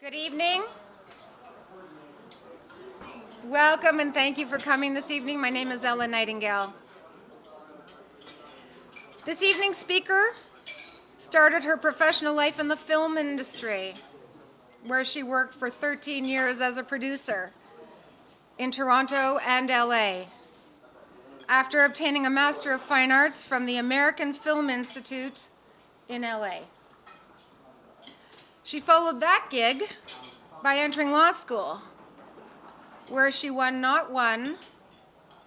Good evening. Welcome and thank you for coming this evening. My name is Ella Nightingale. This evening's speaker started her professional life in the film industry, where she worked for 13 years as a producer in Toronto and LA. After obtaining a Master of Fine Arts from the American Film Institute in LA. She followed that gig by entering law school, where she won not one,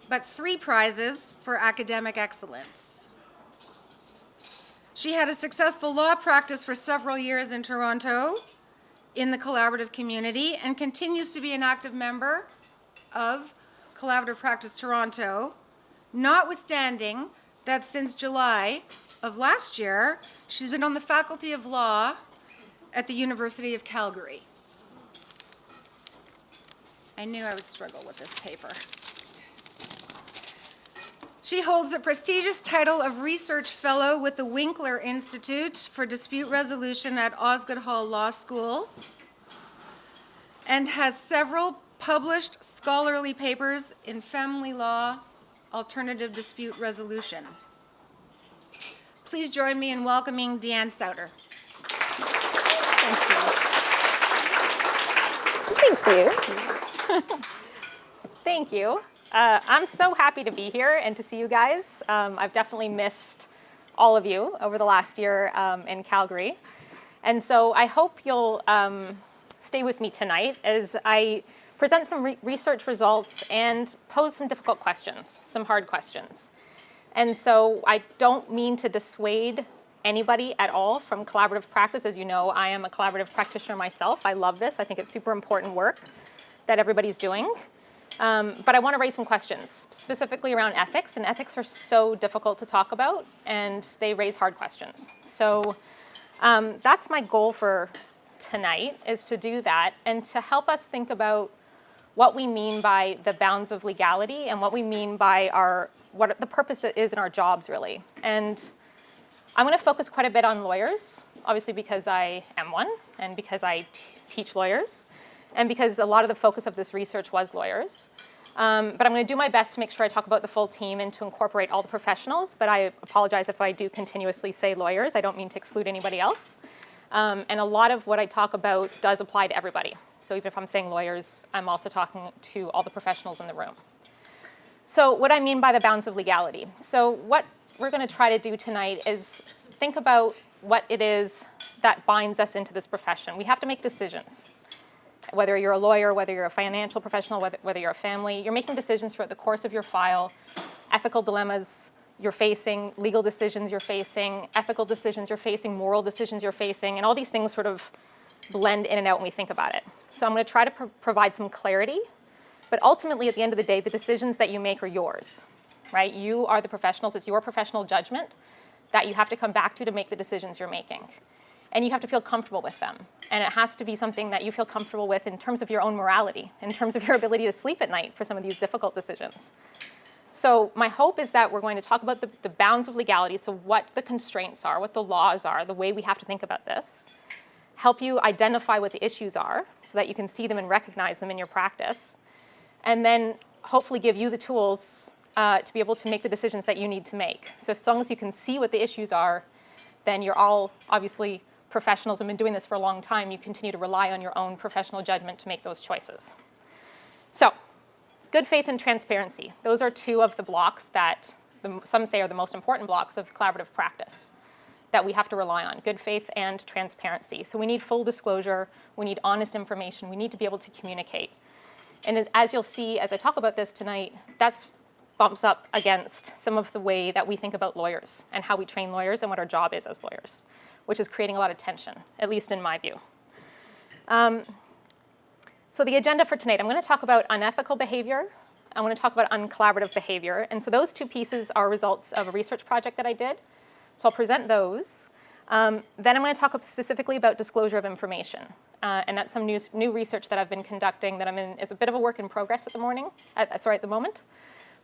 but 3 prizes for academic excellence. She had a successful law practice for several years in Toronto in the collaborative community and continues to be an active member of Collaborative Practice Toronto, notwithstanding that since July of last year, she's been on the Faculty of Law at the University of Calgary. I knew I would struggle with this paper. She holds the prestigious title of Research Fellow with the Winkler Institute for Dispute Resolution at Osgoode Hall Law School and has several published scholarly papers in family law, alternative dispute resolution. Please join me in welcoming Deanne Souter. Thank you. Thank you. I'm so happy to be here and to see you guys. I've definitely missed all of you over the last year in Calgary. And so I hope you'll stay with me tonight as I present some research results and pose some difficult questions, some hard questions. And so I don't mean to dissuade anybody at all from collaborative practice. As you know, I am a collaborative practitioner myself. I love this. I think it's super important work that everybody's doing. But I want to raise some questions, specifically around ethics. And ethics are so difficult to talk about, and they raise hard questions. So that's my goal for tonight, is to do that and to help us think about what we mean by the bounds of legality and what we mean by what the purpose is in our jobs, really. And I'm going to focus quite a bit on lawyers, obviously because I am one, and because I teach lawyers, and because a lot of the focus of this research was lawyers. But I'm going to do my best to make sure I talk about the full team and to incorporate all the professionals, but I apologize if I do continuously say lawyers. I don't mean to exclude anybody else. And a lot of what I talk about does apply to everybody. So even if I'm saying lawyers, I'm also talking to all the professionals in the room. So what I mean by the bounds of legality. So what we're going to try to do tonight is think about what it is that binds us into this profession. We have to make decisions. Whether you're a lawyer, whether you're a financial professional, whether you're a family, you're making decisions throughout the course of your file, ethical dilemmas you're facing, legal decisions you're facing, ethical decisions you're facing, moral decisions you're facing, and all these things sort of blend in and out when we think about it. So I'm going to try to provide some clarity, but ultimately at the end of the day, the decisions that you make are yours, right? You are the professionals. It's your professional judgment that you have to come back to make the decisions you're making. And you have to feel comfortable with them. And it has to be something that you feel comfortable with in terms of your own morality, in terms of your ability to sleep at night for some of these difficult decisions. So my hope is that we're going to talk about the bounds of legality, so what the constraints are, what the laws are, the way we have to think about this, help you identify what the issues are so that you can see them and recognize them in your practice, and then hopefully give you the tools to be able to make the decisions that you need to make. So as long as you can see what the issues are, then you're all obviously professionals and been doing this for a long time. You continue to rely on your own professional judgment to make those choices. So good faith and transparency. Those are 2 of the blocks that some say are the most important blocks of collaborative practice that we have to rely on, good faith and transparency. So we need full disclosure, we need honest information, we need to be able to communicate. And as you'll see as I talk about this tonight, that's bumps up against some of the way that we think about lawyers and how we train lawyers and what our job is as lawyers, which is creating a lot of tension, at least in my view. So the agenda for tonight, I'm going to talk about unethical behavior. I'm going to talk about uncollaborative behavior. And so those 2 pieces are results of a research project that I did. So I'll present those. Then I'm going to talk specifically about disclosure of information. And that's some new research that I've been conducting that it's a bit of a work in progress at the moment.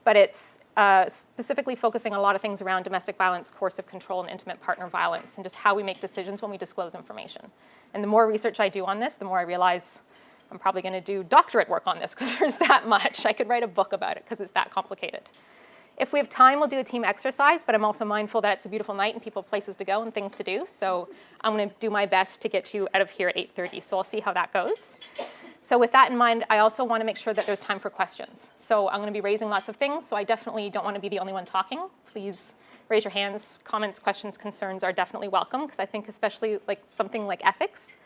but it's specifically focusing on a lot of things around domestic violence, coercive control, and intimate partner violence, and just how we make decisions when we disclose information. And the more research I do on this, the more I realize I'm probably going to do doctorate work on this because there's that much. I could write a book about it because it's that complicated. If we have time, we'll do a team exercise, but I'm also mindful that it's a beautiful night and people have places to go and things to do. So I'm going to do my best to get you out of here at 8:30. So I'll see how that goes. So with that in mind, I also want to make sure that there's time for questions. So I'm going to be raising lots of things, so I definitely don't want to be the only one talking. Please raise your hands. Comments, questions, concerns are definitely welcome, because I think especially like something like ethics,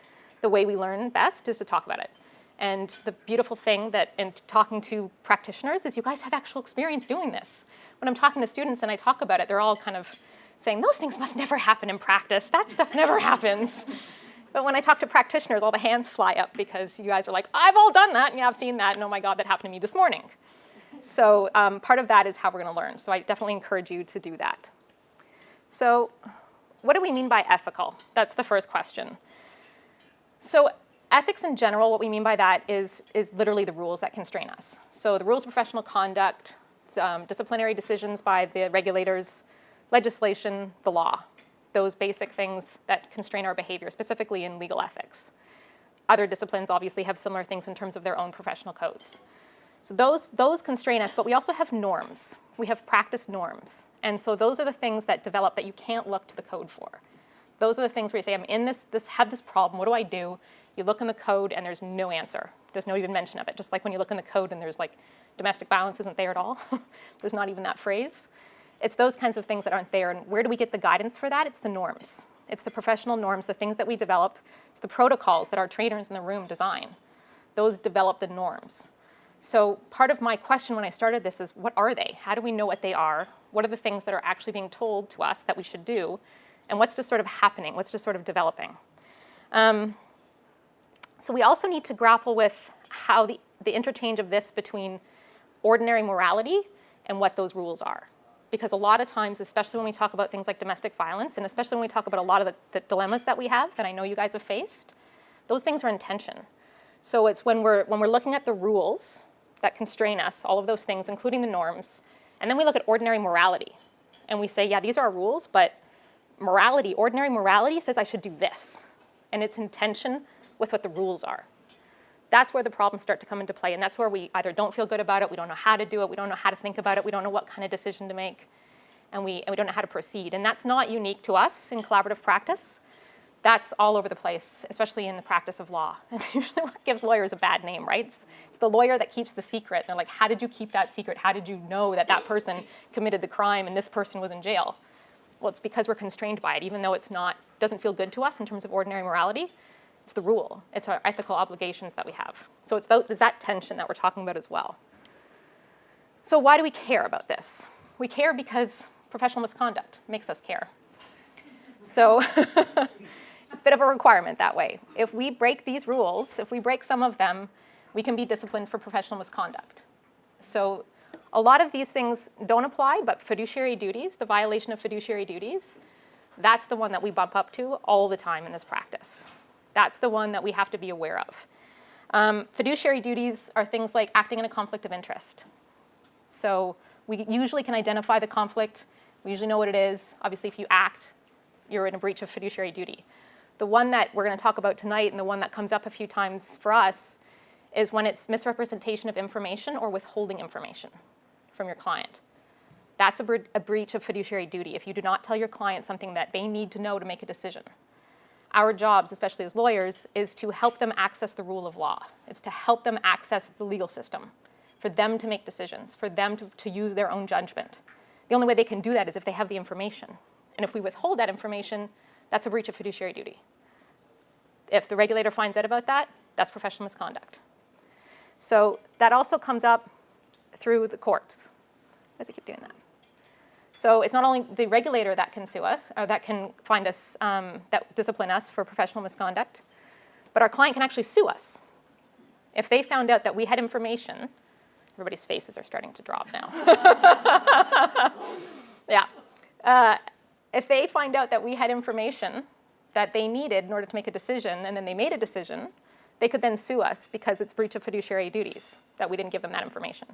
the way we learn best is to talk about it. And the beautiful thing that in talking to practitioners is you guys have actual experience doing this. When I'm talking to students and I talk about it, they're all kind of saying, those things must never happen in practice. That stuff never happens. But when I talk to practitioners, all the hands fly up because you guys are like, I've all done that, and yeah, I've seen that, and oh my God, that happened to me this morning. So part of that is how we're going to learn. So I definitely encourage you to do that. So what do we mean by ethical? That's the first question. So ethics in general, what we mean by that is literally the rules that constrain us. So the rules of professional conduct, disciplinary decisions by the regulators, legislation, the law. Those basic things that constrain our behavior, specifically in legal ethics. Other disciplines obviously have similar things in terms of their own professional codes. So those constrain us, but we also have norms. We have practice norms. And so those are the things that develop that you can't look to the code for. Those are the things where you say, I'm in have this problem, what do I do? You look in the code and there's no answer. There's no even mention of it. Just like when you look in the code and there's like, domestic violence isn't there at all. There's not even that phrase. It's those kinds of things that aren't there. And where do we get the guidance for that? It's the norms. It's the professional norms, the things that we develop. It's the protocols that our trainers in the room design. Those develop the norms. So part of my question when I started this is, what are they? How do we know what they are? What are the things that are actually being told to us that we should do? And what's just sort of happening? What's just sort of developing? So we also need to grapple with how the interchange of this between ordinary morality and what those rules are. Because a lot of times, especially when we talk about things like domestic violence, and especially when we talk about a lot of the dilemmas that we have, that I know you guys have faced, those things are in tension. So it's when we're looking at the rules that constrain us, all of those things, including the norms, and then we look at ordinary morality, and we say, yeah, these are our rules, but morality, ordinary morality says I should do this, and it's in tension with what the rules are. That's where the problems start to come into play, and that's where we either don't feel good about it, we don't know how to do it, we don't know how to think about it, we don't know what kind of decision to make, and we don't know how to proceed. And that's not unique to us in collaborative practice. That's all over the place, especially in the practice of law. It's usually what gives lawyers a bad name, right? It's the lawyer that keeps the secret. They're like, how did you keep that secret? How did you know that that person committed the crime and this person was in jail? Well, it's because we're constrained by it, even though doesn't feel good to us in terms of ordinary morality. It's the rule. It's our ethical obligations that we have. So it's that tension that we're talking about as well. So why do we care about this? We care because professional misconduct makes us care. So it's a bit of a requirement that way. If we break these rules, if we break some of them, we can be disciplined for professional misconduct. So a lot of these things don't apply, but fiduciary duties, the violation of fiduciary duties, that's the one that we bump up to all the time in this practice. That's the one that we have to be aware of. Fiduciary duties are things like acting in a conflict of interest. So we usually can identify the conflict. We usually know what it is. Obviously, if you act, you're in a breach of fiduciary duty. The one that we're going to talk about tonight, and the one that comes up a few times for us, is when it's misrepresentation of information or withholding information from your client. That's a breach of fiduciary duty if you do not tell your client something that they need to know to make a decision. Our jobs, especially as lawyers, is to help them access the rule of law. It's to help them access the legal system, for them to make decisions, for them to use their own judgment. The only way they can do that is if they have the information. And if we withhold that information, that's a breach of fiduciary duty. If the regulator finds out about that, that's professional misconduct. So that also comes up through the courts. Why does it keep doing that? So it's not only the regulator that can sue us, or that can find us, that discipline us for professional misconduct, but our client can actually sue us. If they found out that we had information, everybody's faces are starting to drop now. Yeah. If they find out that we had information that they needed in order to make a decision, and then they made a decision, they could then sue us because it's breach of fiduciary duties that we didn't give them that information.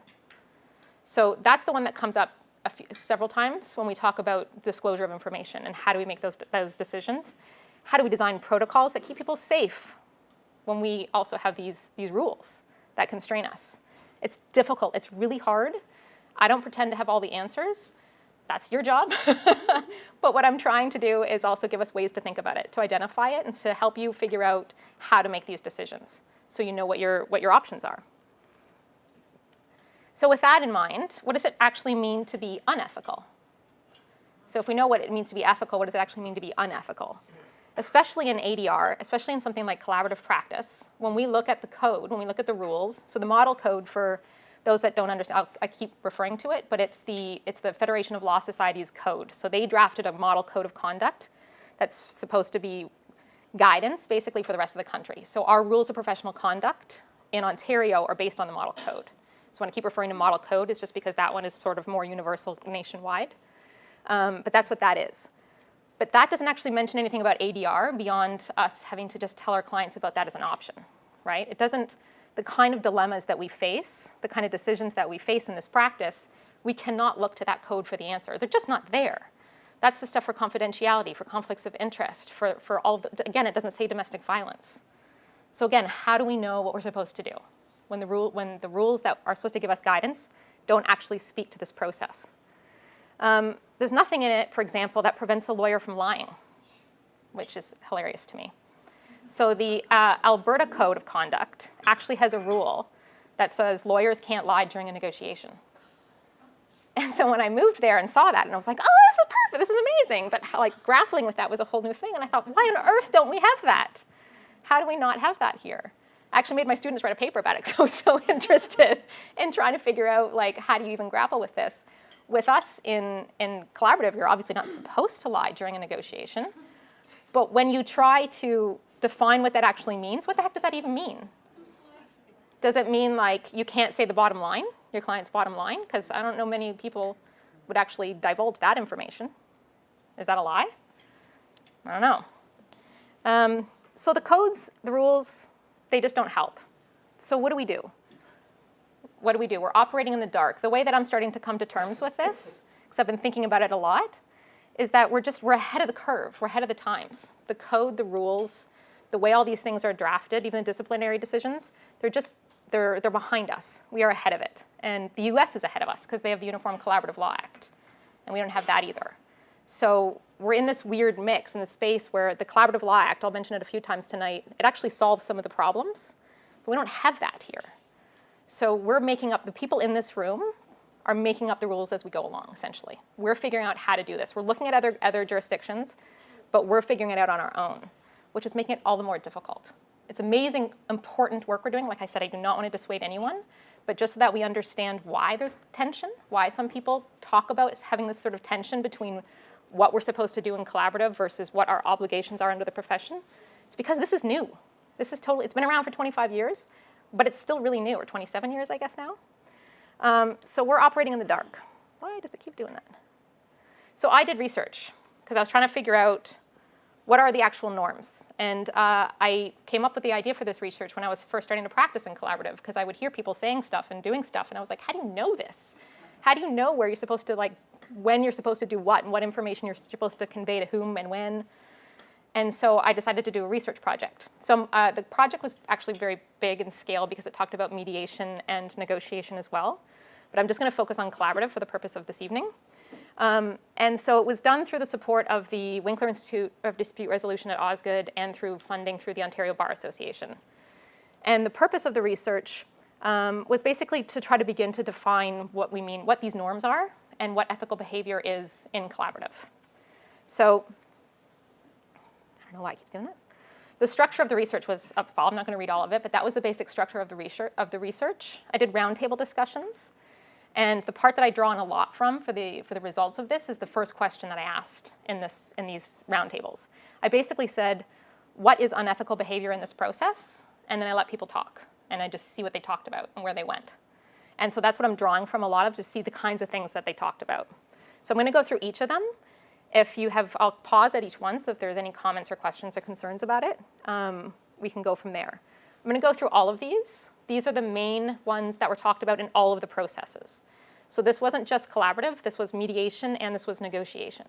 So that's the one that comes up several times when we talk about disclosure of information and how do we make those decisions. How do we design protocols that keep people safe when we also have these rules that constrain us? It's difficult. It's really hard. I don't pretend to have all the answers. That's your job. But what I'm trying to do is also give us ways to think about it, to identify it, and to help you figure out how to make these decisions so you know what your options are. So with that in mind, what does it actually mean to be unethical? So if we know what it means to be ethical, what does it actually mean to be unethical? Especially in ADR, especially in something like collaborative practice, when we look at the code, when we look at the rules, so the model code, for those that don't understand, I keep referring to it, but it's the Federation of Law Societies code. So they drafted a model code of conduct that's supposed to be guidance, basically, for the rest of the country. So our rules of professional conduct in Ontario are based on the model code. So when I keep referring to model code, it's just because that one is sort of more universal nationwide. But that's what that is. But that doesn't actually mention anything about ADR beyond us having to just tell our clients about that as an option, right? It doesn't, the kind of dilemmas that we face, the kind of decisions that we face in this practice, we cannot look to that code for the answer. They're just not there. That's the stuff for confidentiality, for conflicts of interest, for all of the, again, it doesn't say domestic violence. So again, how do we know what we're supposed to do when the rules that are supposed to give us guidance don't actually speak to this process? There's nothing in it, for example, that prevents a lawyer from lying, which is hilarious to me. So the Alberta Code of Conduct actually has a rule that says lawyers can't lie during a negotiation. And so when I moved there and saw that, and I was like, oh, this is perfect, this is amazing. But like grappling with that was a whole new thing. And I thought, why on earth don't we have that? How do we not have that here? I actually made my students write a paper about it because I was so interested in trying to figure out, like, how do you even grapple with this? With us in collaborative, you're obviously not supposed to lie during a negotiation. But when you try to define what that actually means, what the heck does that even mean? Does it mean like you can't say the bottom line, your client's bottom line? Because I don't know many people would actually divulge that information. Is that a lie? I don't know. So the codes, the rules, they just don't help. So what do we do? What do we do? We're operating in the dark. The way that I'm starting to come to terms with this, because I've been thinking about it a lot, is that we're ahead of the curve. We're ahead of the times. The code, the rules, the way all these things are drafted, even the disciplinary decisions, they're behind us. We are ahead of it. And the US is ahead of us because they have the Uniform Collaborative Law Act. And we don't have that either. So we're in this weird mix in the space where the Collaborative Law Act, I'll mention it a few times tonight, it actually solves some of the problems, but we don't have that here. So we're making up, the people in this room are making up the rules as we go along, essentially. We're figuring out how to do this. We're looking at other jurisdictions, but we're figuring it out on our own, which is making it all the more difficult. It's amazing, important work we're doing. Like I said, I do not want to dissuade anyone, but just so that we understand why there's tension, why some people talk about having this sort of tension between what we're supposed to do in collaborative versus what our obligations are under the profession. It's because this is new. This is totally, it's been around for 25 years, but it's still really new, or 27 years, I guess now. So we're operating in the dark. Why does it keep doing that? So I did research, because I was trying to figure out what are the actual norms. And I came up with the idea for this research when I was first starting to practice in collaborative, because I would hear people saying stuff and doing stuff, and I was like, how do you know this? How do you know where you're supposed to, like, when you're supposed to do what, and what information you're supposed to convey to whom and when? And so I decided to do a research project. So the project was actually very big in scale because it talked about mediation and negotiation as well. But I'm just going to focus on collaborative for the purpose of this evening. And so it was done through the support of the Winkler Institute of Dispute Resolution at Osgoode and through funding through the Ontario Bar Association. And the purpose of the research was basically to try to begin to define what we mean, what these norms are, and what ethical behavior is in collaborative. So I don't know why I keep doing that. The structure of the research was up above. I'm not going to read all of it, but that was the basic structure of the research. I did roundtable discussions. And the part that I draw on a lot from for the results of this is the first question that I asked in these roundtables. I basically said, what is unethical behavior in this process? And then I let people talk. And I just see what they talked about and where they went. And so that's what I'm drawing from a lot of, to see the kinds of things that they talked about. So I'm going to go through each of them. If you have, I'll pause at each one, so if there's any comments or questions or concerns about it, we can go from there. I'm going to go through all of these. These are the main ones that were talked about in all of the processes. So this wasn't just collaborative, this was mediation and this was negotiation.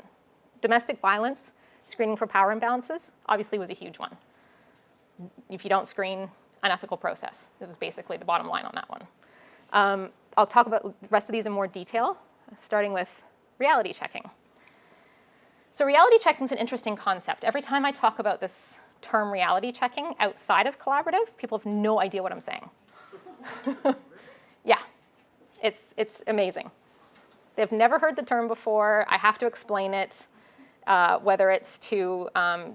Domestic violence, screening for power imbalances, obviously was a huge one. If you don't screen, unethical process. It was basically the bottom line on that one. I'll talk about the rest of these in more detail, starting with reality checking. So reality checking is an interesting concept. Every time I talk about this term reality checking outside of collaborative, people have no idea what I'm saying. Yeah, it's amazing. They've never heard the term before. I have to explain it, whether it's to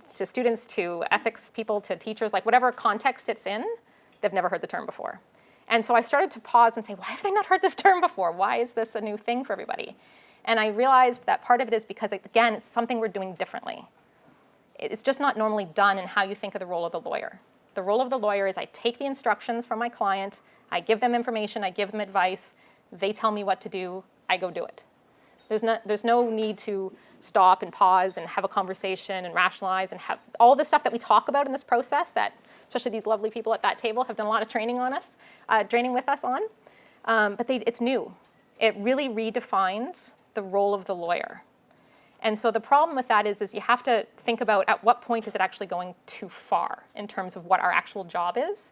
students, to ethics people, to teachers, like whatever context it's in, they've never heard the term before. And so I started to pause and say, why have they not heard this term before? Why is this a new thing for everybody? And I realized that part of it is because, again, it's something we're doing differently. It's just not normally done in how you think of the role of the lawyer. The role of the lawyer is I take the instructions from my client, I give them information, I give them advice, they tell me what to do, I go do it. There's no need to stop and pause and have a conversation and rationalize and have all the stuff that we talk about in this process that especially these lovely people at that table have done a lot of training on us, training with us on. But it's new. It really redefines the role of the lawyer. And so the problem with that is you have to think about at what point is it actually going too far in terms of what our actual job is,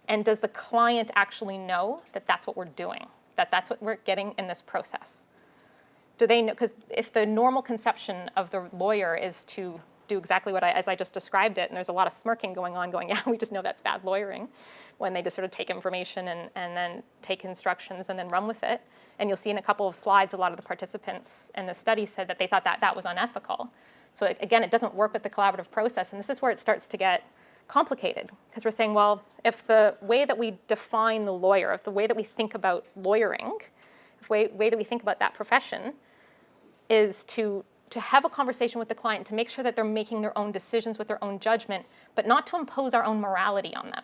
and does the client actually know that that's what we're doing, that that's what we're getting in this process? Do they know? Because if the normal conception of the lawyer is to do exactly as I just described it, and there's a lot of smirking going on, yeah, we just know that's bad lawyering, when they just sort of take information and then take instructions and then run with it. And you'll see in a couple of slides, a lot of the participants in the study said that they thought that was unethical. So again, it doesn't work with the collaborative process, and this is where it starts to get complicated, because we're saying, well, if the way that we define the lawyer, if the way that we think about lawyering, if the way that we think about that profession is to have a conversation with the client, to make sure that they're making their own decisions with their own judgment, but not to impose our own morality on them,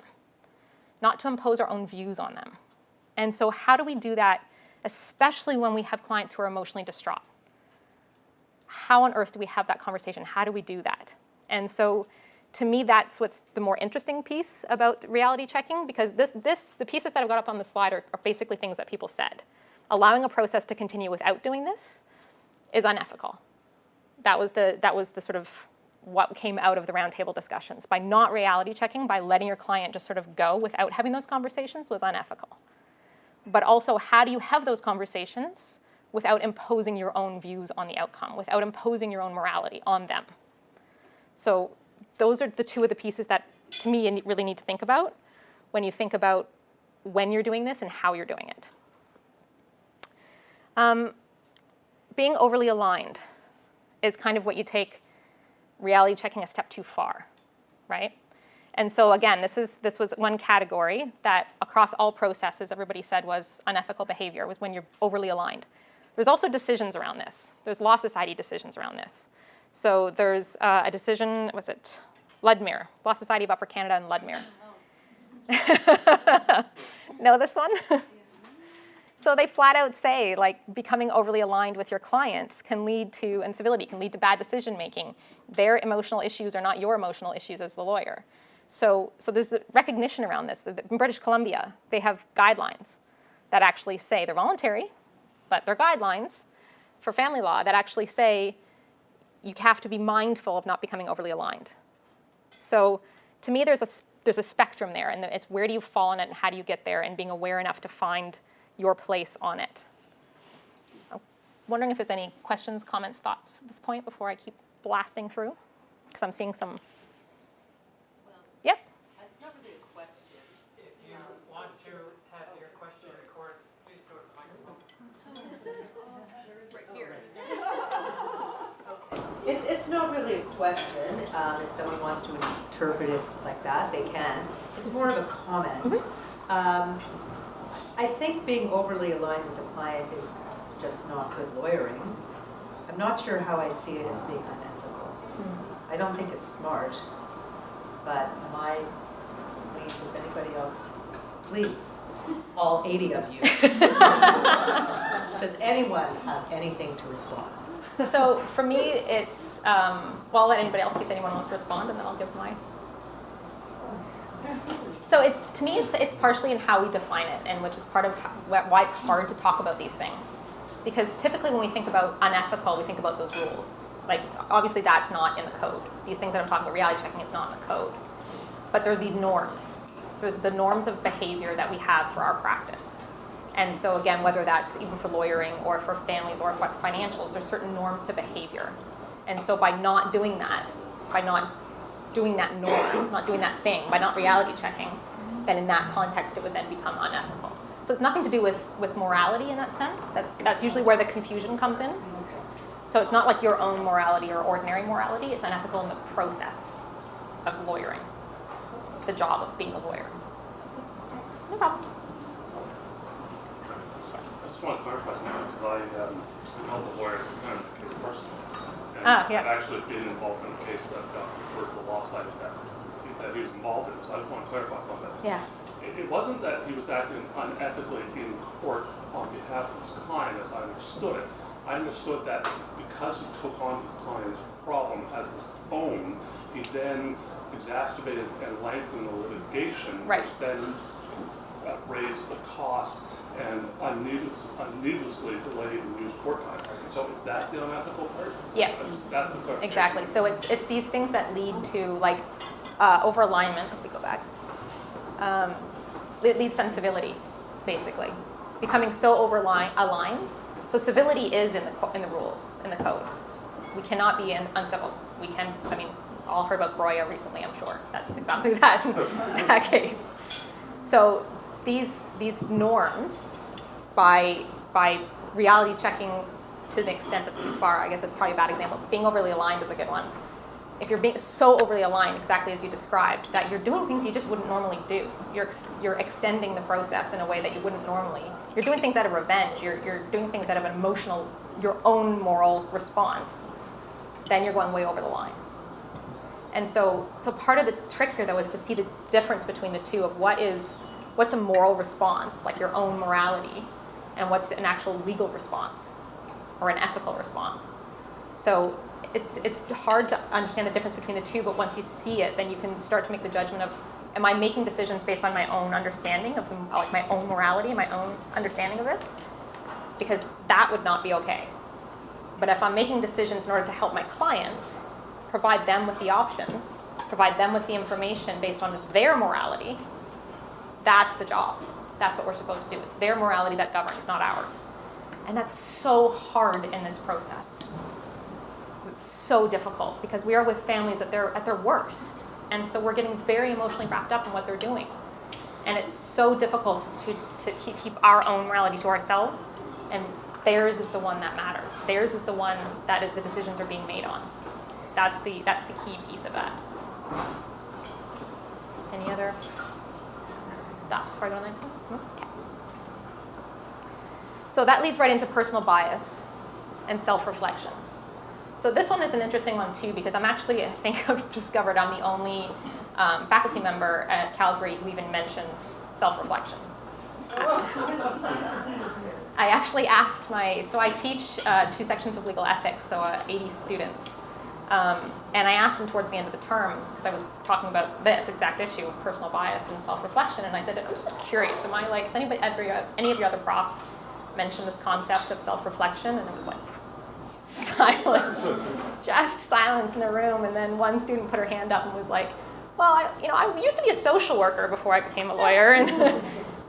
not to impose our own views on them. And so how do we do that, especially when we have clients who are emotionally distraught? How on earth do we have that conversation? How do we do that? And so to me, that's what's the more interesting piece about reality checking, because the pieces that I've got up on the slide are basically things that people said. Allowing a process to continue without doing this is unethical. That was the sort of what came out of the roundtable discussions. By not reality checking, by letting your client just sort of go without having those conversations was unethical. But also, how do you have those conversations without imposing your own views on the outcome, without imposing your own morality on them? So those are the two of the pieces that, to me, you really need to think about when you think about when you're doing this and how you're doing it. Being overly aligned is kind of what you take reality checking a step too far, right? And so again, this was one category that across all processes everybody said was unethical behavior, was when you're overly aligned. There's also decisions around this. There's Law Society decisions around this. So there's a decision, was it Ludmere, Law Society of Upper Canada and Ludmere. Know this one? So they flat out say, like, becoming overly aligned with your clients can lead to incivility, can lead to bad decision making. Their emotional issues are not your emotional issues as the lawyer. So there's a recognition around this. In British Columbia, they have guidelines that actually say, they're voluntary, but they're guidelines for family law that actually say you have to be mindful of not becoming overly aligned. So to me, there's a spectrum there, and it's where do you fall on it and how do you get there, and being aware enough to find your place on it. I'm wondering if there's any questions, comments, thoughts at this point before I keep blasting through, because I'm seeing some. Yep. It's not really a question. If you want to have your question recorded, please go to the microphone. Right here. It's not really a question. If someone wants to interpret it like that, they can. It's more of a comment. I think being overly aligned with the client is just not good lawyering. I'm not sure how I see it as being unethical. I don't think it's smart, but my belief is anybody else, please, all 80 of you. Does anyone have anything to respond? So for me, it's, well, I'll let anybody else see if anyone wants to respond, and then I'll give my. So it's, to me, it's partially in how we define it, and which is part of why it's hard to talk about these things. Because typically when we think about unethical, we think about those rules. Like, obviously that's not in the code. These things that I'm talking about, reality checking, it's not in the code. But there are these norms. There's the norms of behavior that we have for our practice. And so again, whether that's even for lawyering or for families or for financials, there's certain norms to behavior. And so by not doing that, by not doing that norm, not doing that thing, by not reality checking, then in that context it would then become unethical. So it's nothing to do with morality in that sense. That's usually where the confusion comes in. So it's not like your own morality or ordinary morality. It's unethical in the process of lawyering, the job of being a lawyer. No problem. I just want to clarify something because I know the lawyers who sent the case personally. And Yeah. I've actually been involved in a case that got referred to the law side of that he was involved in. So I just want to clarify something. Yeah. It wasn't that he was acting unethically in court on behalf of his client as I understood it. I understood that because he took on his client's problem as his own, he then exacerbated and lengthened the litigation, Right. which then raised the cost and needlessly delayed and used court time. So is that the unethical part? Yeah. That's the clarification. Exactly. So it's these things that lead to like over-alignment, if we go back. It leads to incivility, basically. Becoming so aligned. So civility is in the rules, in the code. We cannot be uncivil. We can, I mean, all heard about Broya recently, I'm sure. That's exactly that case. So these norms, by reality checking to the extent that's too far, I guess that's probably a bad example. Being overly aligned is a good one. If you're being so overly aligned, exactly as you described, that you're doing things you just wouldn't normally do. You're extending the process in a way that you wouldn't normally. You're doing things out of revenge. You're doing things out of an emotional, your own moral response. Then you're going way over the line. And so part of the trick here, though, is to see the difference between the two of what's a moral response, like your own morality, and what's an actual legal response or an ethical response. So it's hard to understand the difference between the two, but once you see it, then you can start to make the judgment of, am I making decisions based on my own understanding of like my own morality, my own understanding of this? Because that would not be okay. But if I'm making decisions in order to help my clients, provide them with the options, provide them with the information based on their morality, that's the job. That's what we're supposed to do. It's their morality that governs, not ours. And that's so hard in this process. It's so difficult because we are with families at their worst. And so we're getting very emotionally wrapped up in what they're doing. And it's so difficult to keep our own morality to ourselves. And theirs is the one that matters. Theirs is the one that is the decisions are being made on. That's the key piece of that. Any other thoughts before I go to the next one? Okay. So that leads right into personal bias and self-reflection. So this one is an interesting one too, because I think I've discovered I'm the only faculty member at Calgary who even mentions self-reflection. I actually asked so I teach 2 sections of legal ethics, so 80 students. And I asked them towards the end of the term, because I was talking about this exact issue of personal bias and self-reflection, and I said, I'm just curious, am I like, does any of your other profs mention this concept of self-reflection? And it was like, silence, just silence in the room. And then one student put her hand up and was like, well, I used to be a social worker before I became a lawyer, and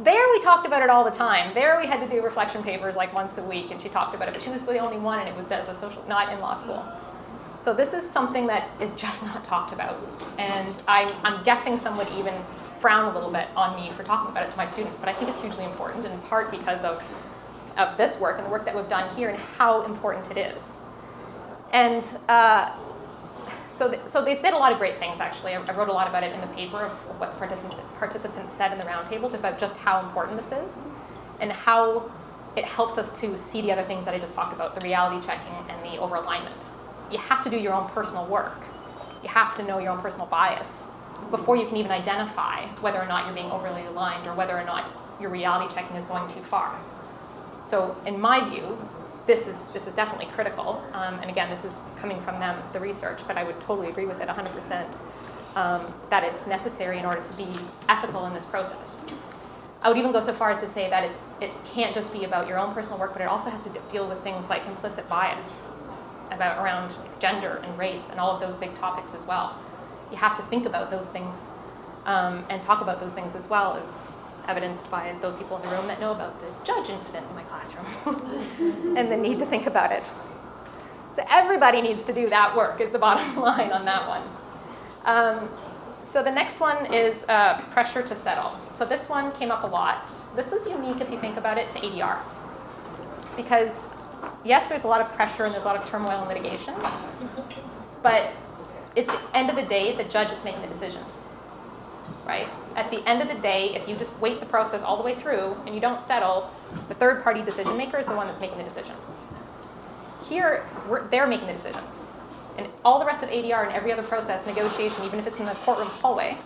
there we talked about it all the time. There we had to do reflection papers like once a week, and she talked about it, but she was the only one, and it was as a social, not in law school. So this is something that is just not talked about. And I'm guessing some would even frown a little bit on me for talking about it to my students, but I think it's hugely important, in part because of this work and the work that we've done here and how important it is. And so they said a lot of great things, actually. I wrote a lot about it in the paper of what the participants said in the roundtables about just how important this is and how it helps us to see the other things that I just talked about, the reality checking and the over-alignment. You have to do your own personal work. You have to know your own personal bias before you can even identify whether or not you're being overly aligned or whether or not your reality checking is going too far. So in my view, this is definitely critical. And again, this is coming from them, the research, but I would totally agree with it 100%, that it's necessary in order to be ethical in this process. I would even go so far as to say that it can't just be about your own personal work, but it also has to deal with things like implicit bias around gender and race and all of those big topics as well. You have to think about those things and talk about those things as well, as evidenced by those people in the room that know about the judge incident in my classroom and the need to think about it. So everybody needs to do that work is the bottom line on that one. So the next one is pressure to settle. So this one came up a lot. This is unique if you think about it to ADR. Because yes, there's a lot of pressure and there's a lot of turmoil in litigation, but it's the end of the day, the judge is making the decision, right? At the end of the day, if you just wait the process all the way through and you don't settle, the third party decision maker is the one that's making the decision. Here, they're making the decisions. And all the rest of ADR and every other process, negotiation, even if it's in the courtroom hallway,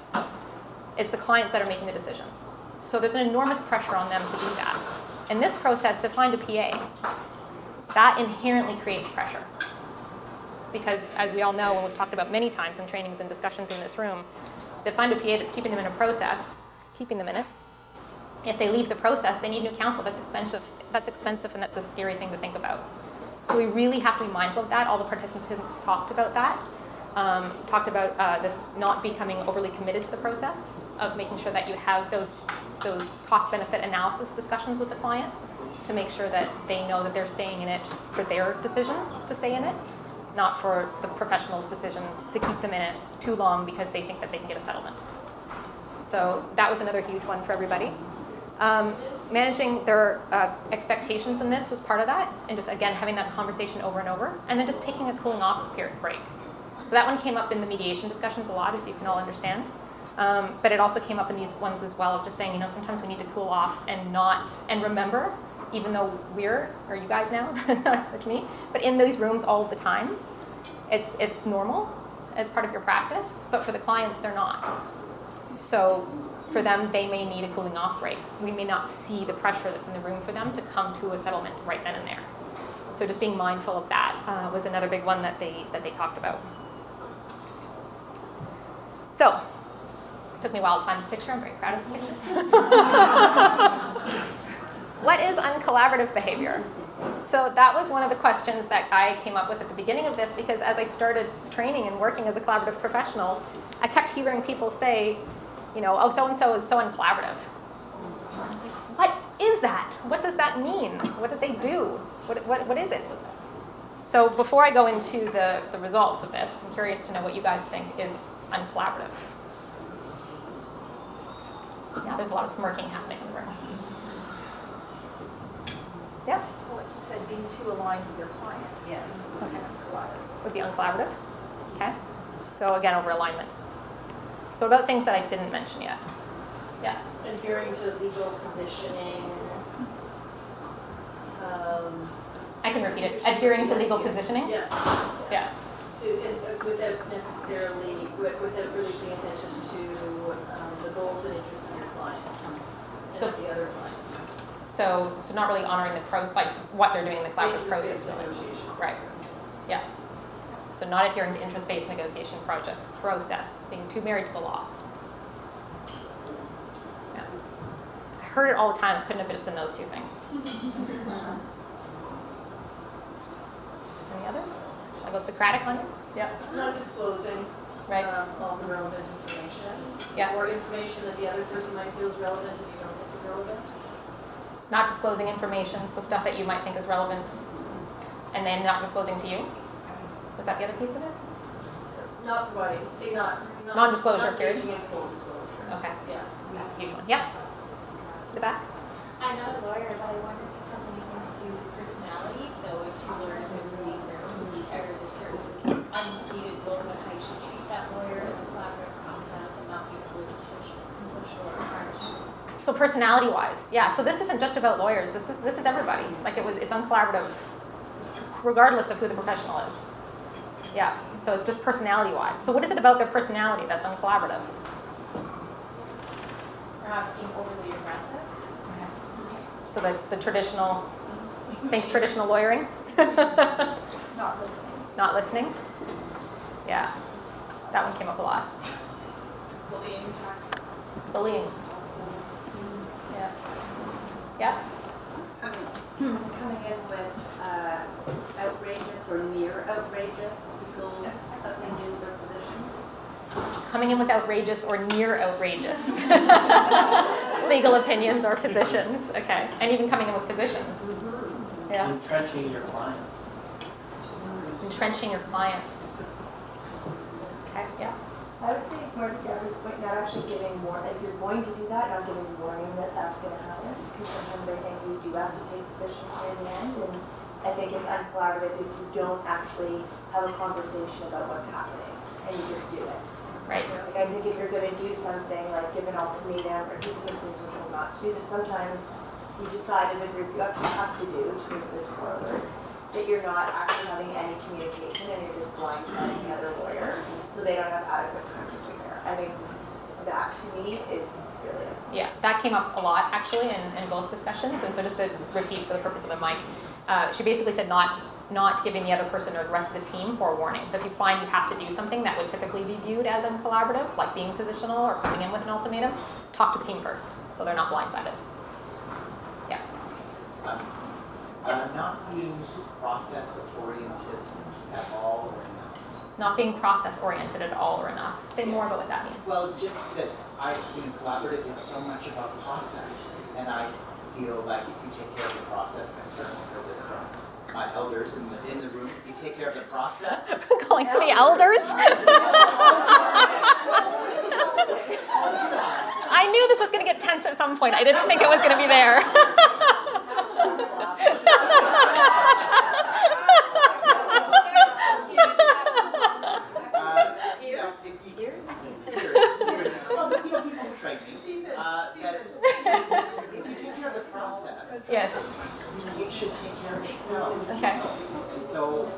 it's the clients that are making the decisions. So there's an enormous pressure on them to do that. In this process, to find a PA, that inherently creates pressure. Because as we all know, and we've talked about many times in trainings and discussions in this room, they've signed a PA that's keeping them in a process, keeping them in it. If they leave the process, they need new counsel. That's expensive, and that's a scary thing to think about. So we really have to be mindful of that. All the participants talked about that. Talked about not becoming overly committed to the process, of making sure that you have those cost-benefit analysis discussions with the client to make sure that they know that they're staying in it for their decision to stay in it, not for the professional's decision to keep them in it too long because they think that they can get a settlement. So that was another huge one for everybody. Managing their expectations in this was part of that, and just again having that conversation over and over, and then just taking a cooling off break. So that one came up in the mediation discussions a lot, as you can all understand. But it also came up in these ones as well, of just saying, sometimes we need to cool off and remember, even though you guys now, not so much me, but in those rooms all of the time, it's normal, it's part of your practice, but for the clients, they're not. So for them, they may need a cooling off break. We may not see the pressure that's in the room for them to come to a settlement right then and there. So just being mindful of that was another big one that they talked about. So, took me a while to find this picture. I'm very proud of this picture. What is uncollaborative behavior? So that was one of the questions that I came up with at the beginning of this, because as I started training and working as a collaborative professional, I kept hearing people say, oh, so-and-so is so uncollaborative. I was like, what is that? What does that mean? What did they do? What is it? So before I go into the results of this, I'm curious to know what you guys think is uncollaborative. Yeah, there's a lot of smirking happening in the room. Yeah? Well, you said being too aligned with your client. Yes. Okay. Collaborative. Would be uncollaborative. Okay. So again, over alignment. So what about things that I didn't mention yet? Yeah. Adhering to legal positioning. I can repeat it. Adhering to legal positioning? Yeah. Yeah. Without really paying attention to the goals and interests of your client and So- of the other client. So not really honoring what they're doing in the collaborative process. Interest-based Really. negotiation Right. process. Yeah. So not adhering to interest-based negotiation process, being too married to the law. Yeah. I heard it all the time. It couldn't have just been those two things. Any others? Should I go Socratic on you? Yeah. Not disclosing Right. all the relevant information. Yeah. Or information that the other person might feel is relevant and you don't think is relevant. Not disclosing information, so stuff that you might think is relevant, and then not disclosing to you. Was that the other piece of it? Not providing, Non-disclosure, not period. engaging in full disclosure. Okay. Yeah. That's a huge one. Yep. The back. I'm not a lawyer, but I wonder if it has anything to do with personality. So if two lawyers are in the same room, or there's certain unstated rules about how you should treat that lawyer in the collaborative process and not be really push or harsh. So personality-wise, yeah. So this isn't just about lawyers. This is everybody. It's uncollaborative, regardless of who the professional is. Yeah. So it's just personality-wise. So what is it about their personality that's uncollaborative? Perhaps being overly aggressive. So the traditional Think traditional lawyering? Not listening. Not listening? Yeah, that one came up a lot. Bullying tactics. Bullying. Yeah. Yeah? Coming in with outrageous or near outrageous legal opinions or positions. Coming in with outrageous or near outrageous legal opinions or positions. Okay. And even coming in with positions. Yeah. Entrenching your clients. Entrenching your clients. Okay. Yeah. I would say more to Deborah's point, not actually giving warning. If you're going to do that, not giving warning that that's going to happen. Because sometimes I think we do have to take positions near the end, and I think it's uncollaborative if you don't actually have a conversation about what's happening and you just do it. Right. Like I think if you're going to do something like give an ultimatum or do some of the things which will not do, that sometimes you decide as a group you actually have to do to move this forward. That you're not actually having any communication and you're just blindsiding the other lawyer, so they don't have adequate time to prepare. I think that to me is really. Yeah, that came up a lot actually in both discussions. And so just to repeat for the purpose of the mic, she basically said not giving the other person or the rest of the team forewarning. So if you find you have to do something that would typically be viewed as uncollaborative, like being positional or coming in with an ultimatum, talk to the team first so they're not blindsided. Yeah. Not being process-oriented at all or enough. Not being process-oriented at all or enough. Say more about what that means. Well, just that collaborative is so much about process, and I feel like if you take care of the process, I'm certainly heard this from my elders in the room. If you take care of the process, Calling them the elders? I knew this was going to get tense at some point. I didn't think it was going to be there. Well, people train me. That if you take care of the process, Yes. it should take care of itself. Okay. And so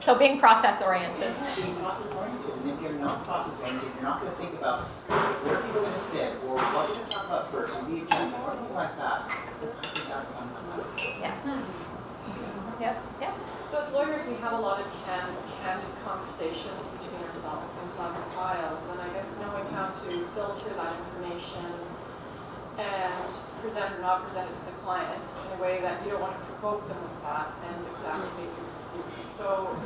So being process-oriented. being process-oriented, and if you're not process-oriented, you're not going to think about where people are going to sit, or what we're going to talk about first, or the agenda, or anything like that. I think that's uncollaborative. Yeah. Yep. Yeah. So as lawyers, we have a lot of candid conversations between ourselves and collaborative files, and I guess knowing how to filter that information and present or not present it to the client in a way that you don't want to provoke them with that and exacerbate the dispute. So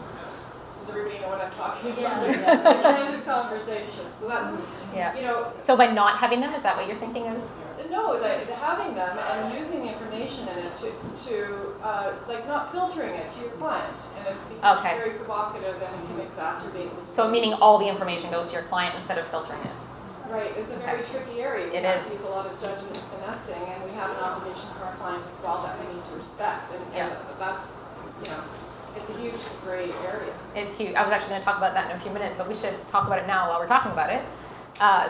does everybody know what I'm talking about? Yeah. Candid conversation. So that's, Yeah. you know, So by not having them, is that what you're thinking is? no, that having them and using the information in it to like not filtering it to your client, and it becomes Okay. very provocative and it can exacerbate. the So meaning all the information goes to your client instead of filtering it. Right, it's a very tricky area. It We have to is. use a lot of judgment and finessing, and we have an obligation for our clients as well that we need to respect, and Yeah. that's, you know, it's a huge gray area. It's huge. I was actually going to talk about that in a few minutes, but we should talk about it now while we're talking about it.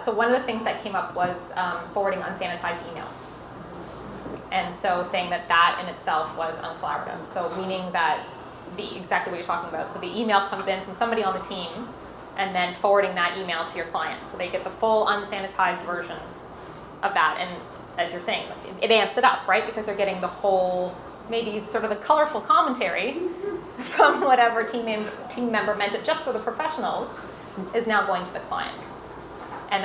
So one of the things that came up was forwarding unsanitized emails. And so saying that that in itself was uncollaborative. So meaning that exactly what you're talking about. So the email comes in from somebody on the team and then forwarding that email to your client. So they get the full unsanitized version of that. And as you're saying, it amps it up, right? Because they're getting the whole, maybe sort of the colorful commentary from whatever team member meant it just for the professionals is now going to the client. And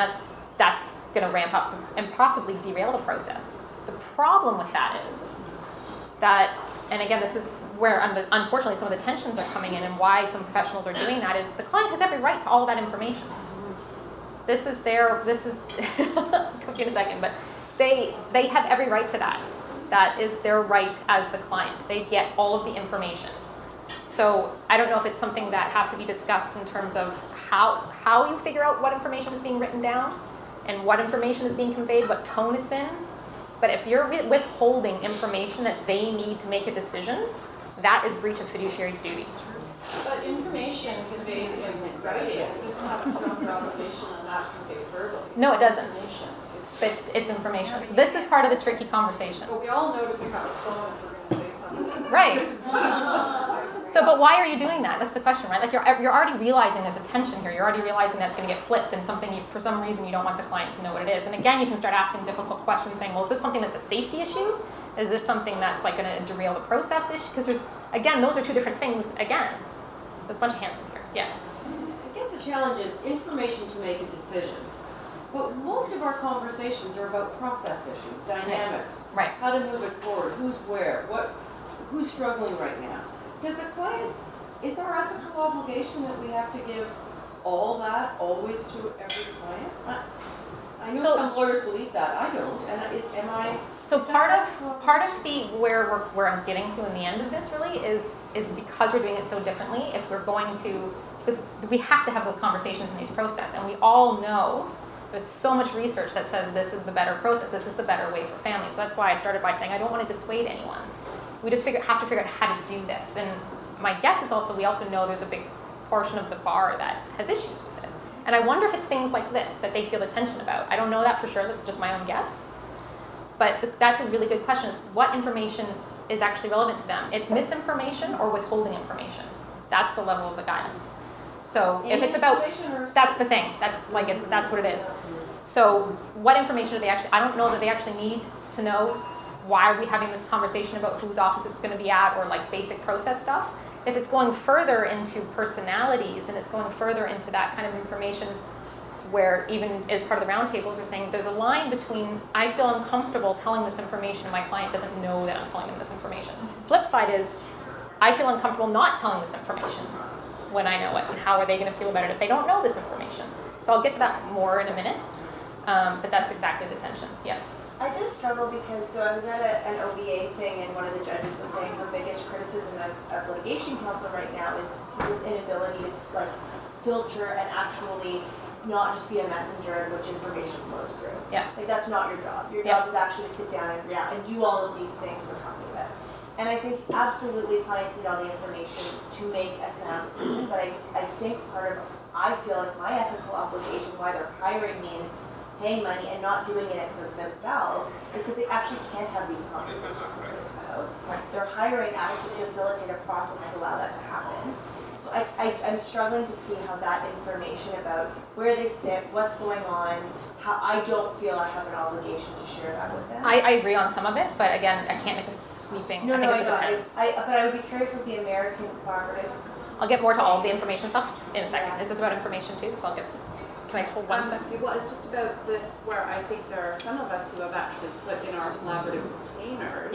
that's going to ramp up and possibly derail the process. The problem with that is that, and again, this is where unfortunately some of the tensions are coming in and why some professionals are doing that, is the client has every right to all of that information. This is, I'll come to you in a second, but they have every right to that. That is their right as the client. They get all of the information. So I don't know if it's something that has to be discussed in terms of how you figure out what information is being written down and what information is being conveyed, what tone it's in. But if you're withholding information that they need to make a decision, that is breach of fiduciary duty. But information conveyed in writing doesn't have a stronger obligation than that conveyed verbally. No, it doesn't. Information. But it's information. So this is part of the tricky conversation. But we all know to pick up the phone if we're going to say something. Right. So, but why are you doing that? That's the question, right? Like you're already realizing there's a tension here. You're already realizing that's going to get flipped and something for some reason you don't want the client to know what it is. And again, you can start asking difficult questions saying, well, is this something that's a safety issue? Is this something that's like going to derail the process issue? Because there's, again, those are two different things. Again, there's a bunch of hands in here. Yes. I guess the challenge is information to make a decision. But most of our conversations are about process issues, dynamics. Right. How to move it forward, who's where, who's struggling right now. Does a client, is our ethical obligation that we have to give all that always to every client? I know So- some lawyers believe that, I don't, and am I? So is that part right? of the where I'm getting to in the end of this really is because we're doing it so differently. If we're going to, because we have to have those conversations in these process, and we all know there's so much research that says this is the better process, this is the better way for families. So that's why I started by saying I don't want to dissuade anyone. We just have to figure out how to do this. And my guess is also we also know there's a big portion of the bar that has issues with it. And I wonder if it's things like this that they feel the tension about. I don't know that for sure. That's just my own guess. But that's a really good question, is what information is actually relevant to them? It's misinformation or withholding information. That's the level of the guidance. So if it's about, that's the thing. That's what it is. So what information do they actually, I don't know that they actually need to know why are we having this conversation about whose office it's going to be at or like basic process stuff. If it's going further into personalities and it's going further into that kind of information where even as part of the roundtables are saying there's a line between I feel uncomfortable telling this information and my client doesn't know that I'm telling them this information. Flip side is I feel uncomfortable not telling this information when I know it, and how are they going to feel about it if they don't know this information? So I'll get to that more in a minute, but that's exactly the tension. Yeah. I just struggle because, so I was at an OBA thing and one of the judges was saying her biggest criticism of litigation counsel right now is people's inability to like filter and actually not just be a messenger in which information flows through. Yeah. Like that's not your job. Your job is actually sit down and do all of these things we're talking about. And I think absolutely clients need all the information to make a sound decision, but I think I feel like my ethical obligation, why they're hiring me and paying money and not doing it for themselves, is because they actually can't have these conversations with their spouse. They're hiring actually to facilitate a process to allow that to happen. So I'm struggling to see how that information about where they sit, what's going on, how I don't feel I have an obligation to share that with them. I agree on some of it, but again, I can't make a sweeping. No, I think I it know. depends. But I would be curious with the American Collaborative. I'll get more to all of the information stuff in a second. This is about information too, so I'll get. Can I just hold one second? Well, it's just about this where I think there are some of us who have actually put in our collaborative retainers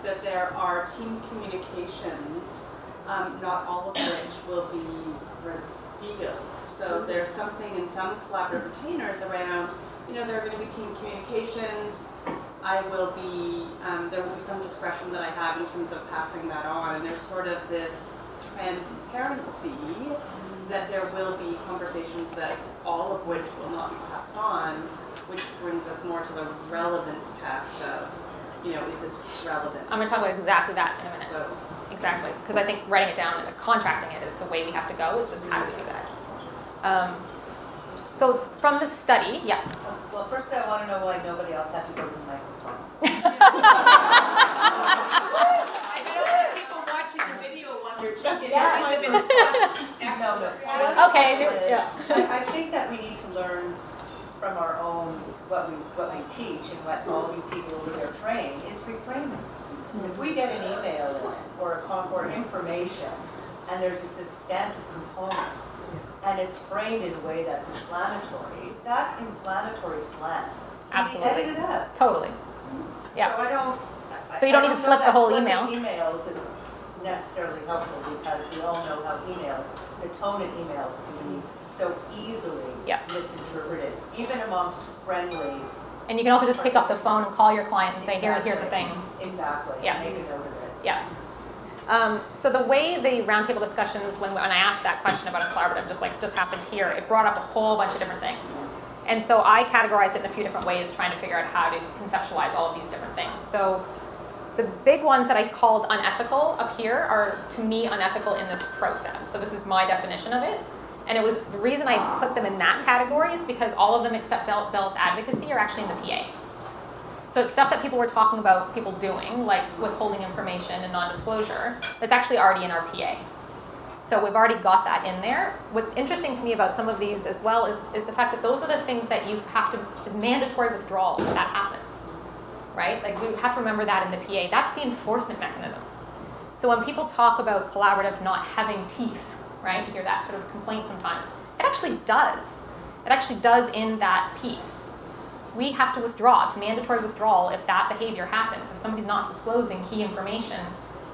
that there are team communications, not all of which will be revealed. So there's something in some collaborative retainers around, there are going to be team communications. There will be some discretion that I have in terms of passing that on, and there's sort of this transparency that there will be conversations that all of which will not be passed on, which brings us more to the relevance test of, is this relevant? I'm going to talk about exactly that in a minute. So, exactly, because I think writing it down and contracting it is the way we have to go. It's just how do we do that? So from the study, Well, first I want to know why nobody else had to go to the microphone. I know people watching the video wonder, Okay, I think that we need to learn from our own, what we teach and what all you people over there train is reframing. If we get an email in or information and there's a substantive component and it's framed in a way that's inflammatory, that inflammatory slant can be Absolutely. edited out. Totally. Yeah. So I don't. So you don't need to flip the whole email. Emails is necessarily helpful because we all know how the tone in emails can be so easily misinterpreted, even amongst friendly. And you can also just pick up the phone and call your client and say, here's the thing. Exactly. Yeah. Make a note of it. Yeah. So the way the roundtable discussions, when I asked that question about a collaborative, just happened here, it brought up a whole bunch of different things. And so I categorized it in a few different ways, trying to figure out how to conceptualize all of these different things. So the big ones that I called unethical up here are, to me, unethical in this process. So this is my definition of it. And it was the reason I put them in that category is because all of them except zealous advocacy are actually in the PA. So it's stuff that people were talking about people doing, like withholding information and non-disclosure, that's actually already in our PA. So we've already got that in there. What's interesting to me about some of these as well is the fact that those are the things that you have to, is mandatory withdrawal if that happens. right? Like we have to remember that in the PA. That's the enforcement mechanism. So when people talk about collaborative not having teeth, right? You hear that sort of complaint sometimes. It actually does. It actually does in that piece. We have to withdraw. It's mandatory withdrawal if that behavior happens. If somebody's not disclosing key information,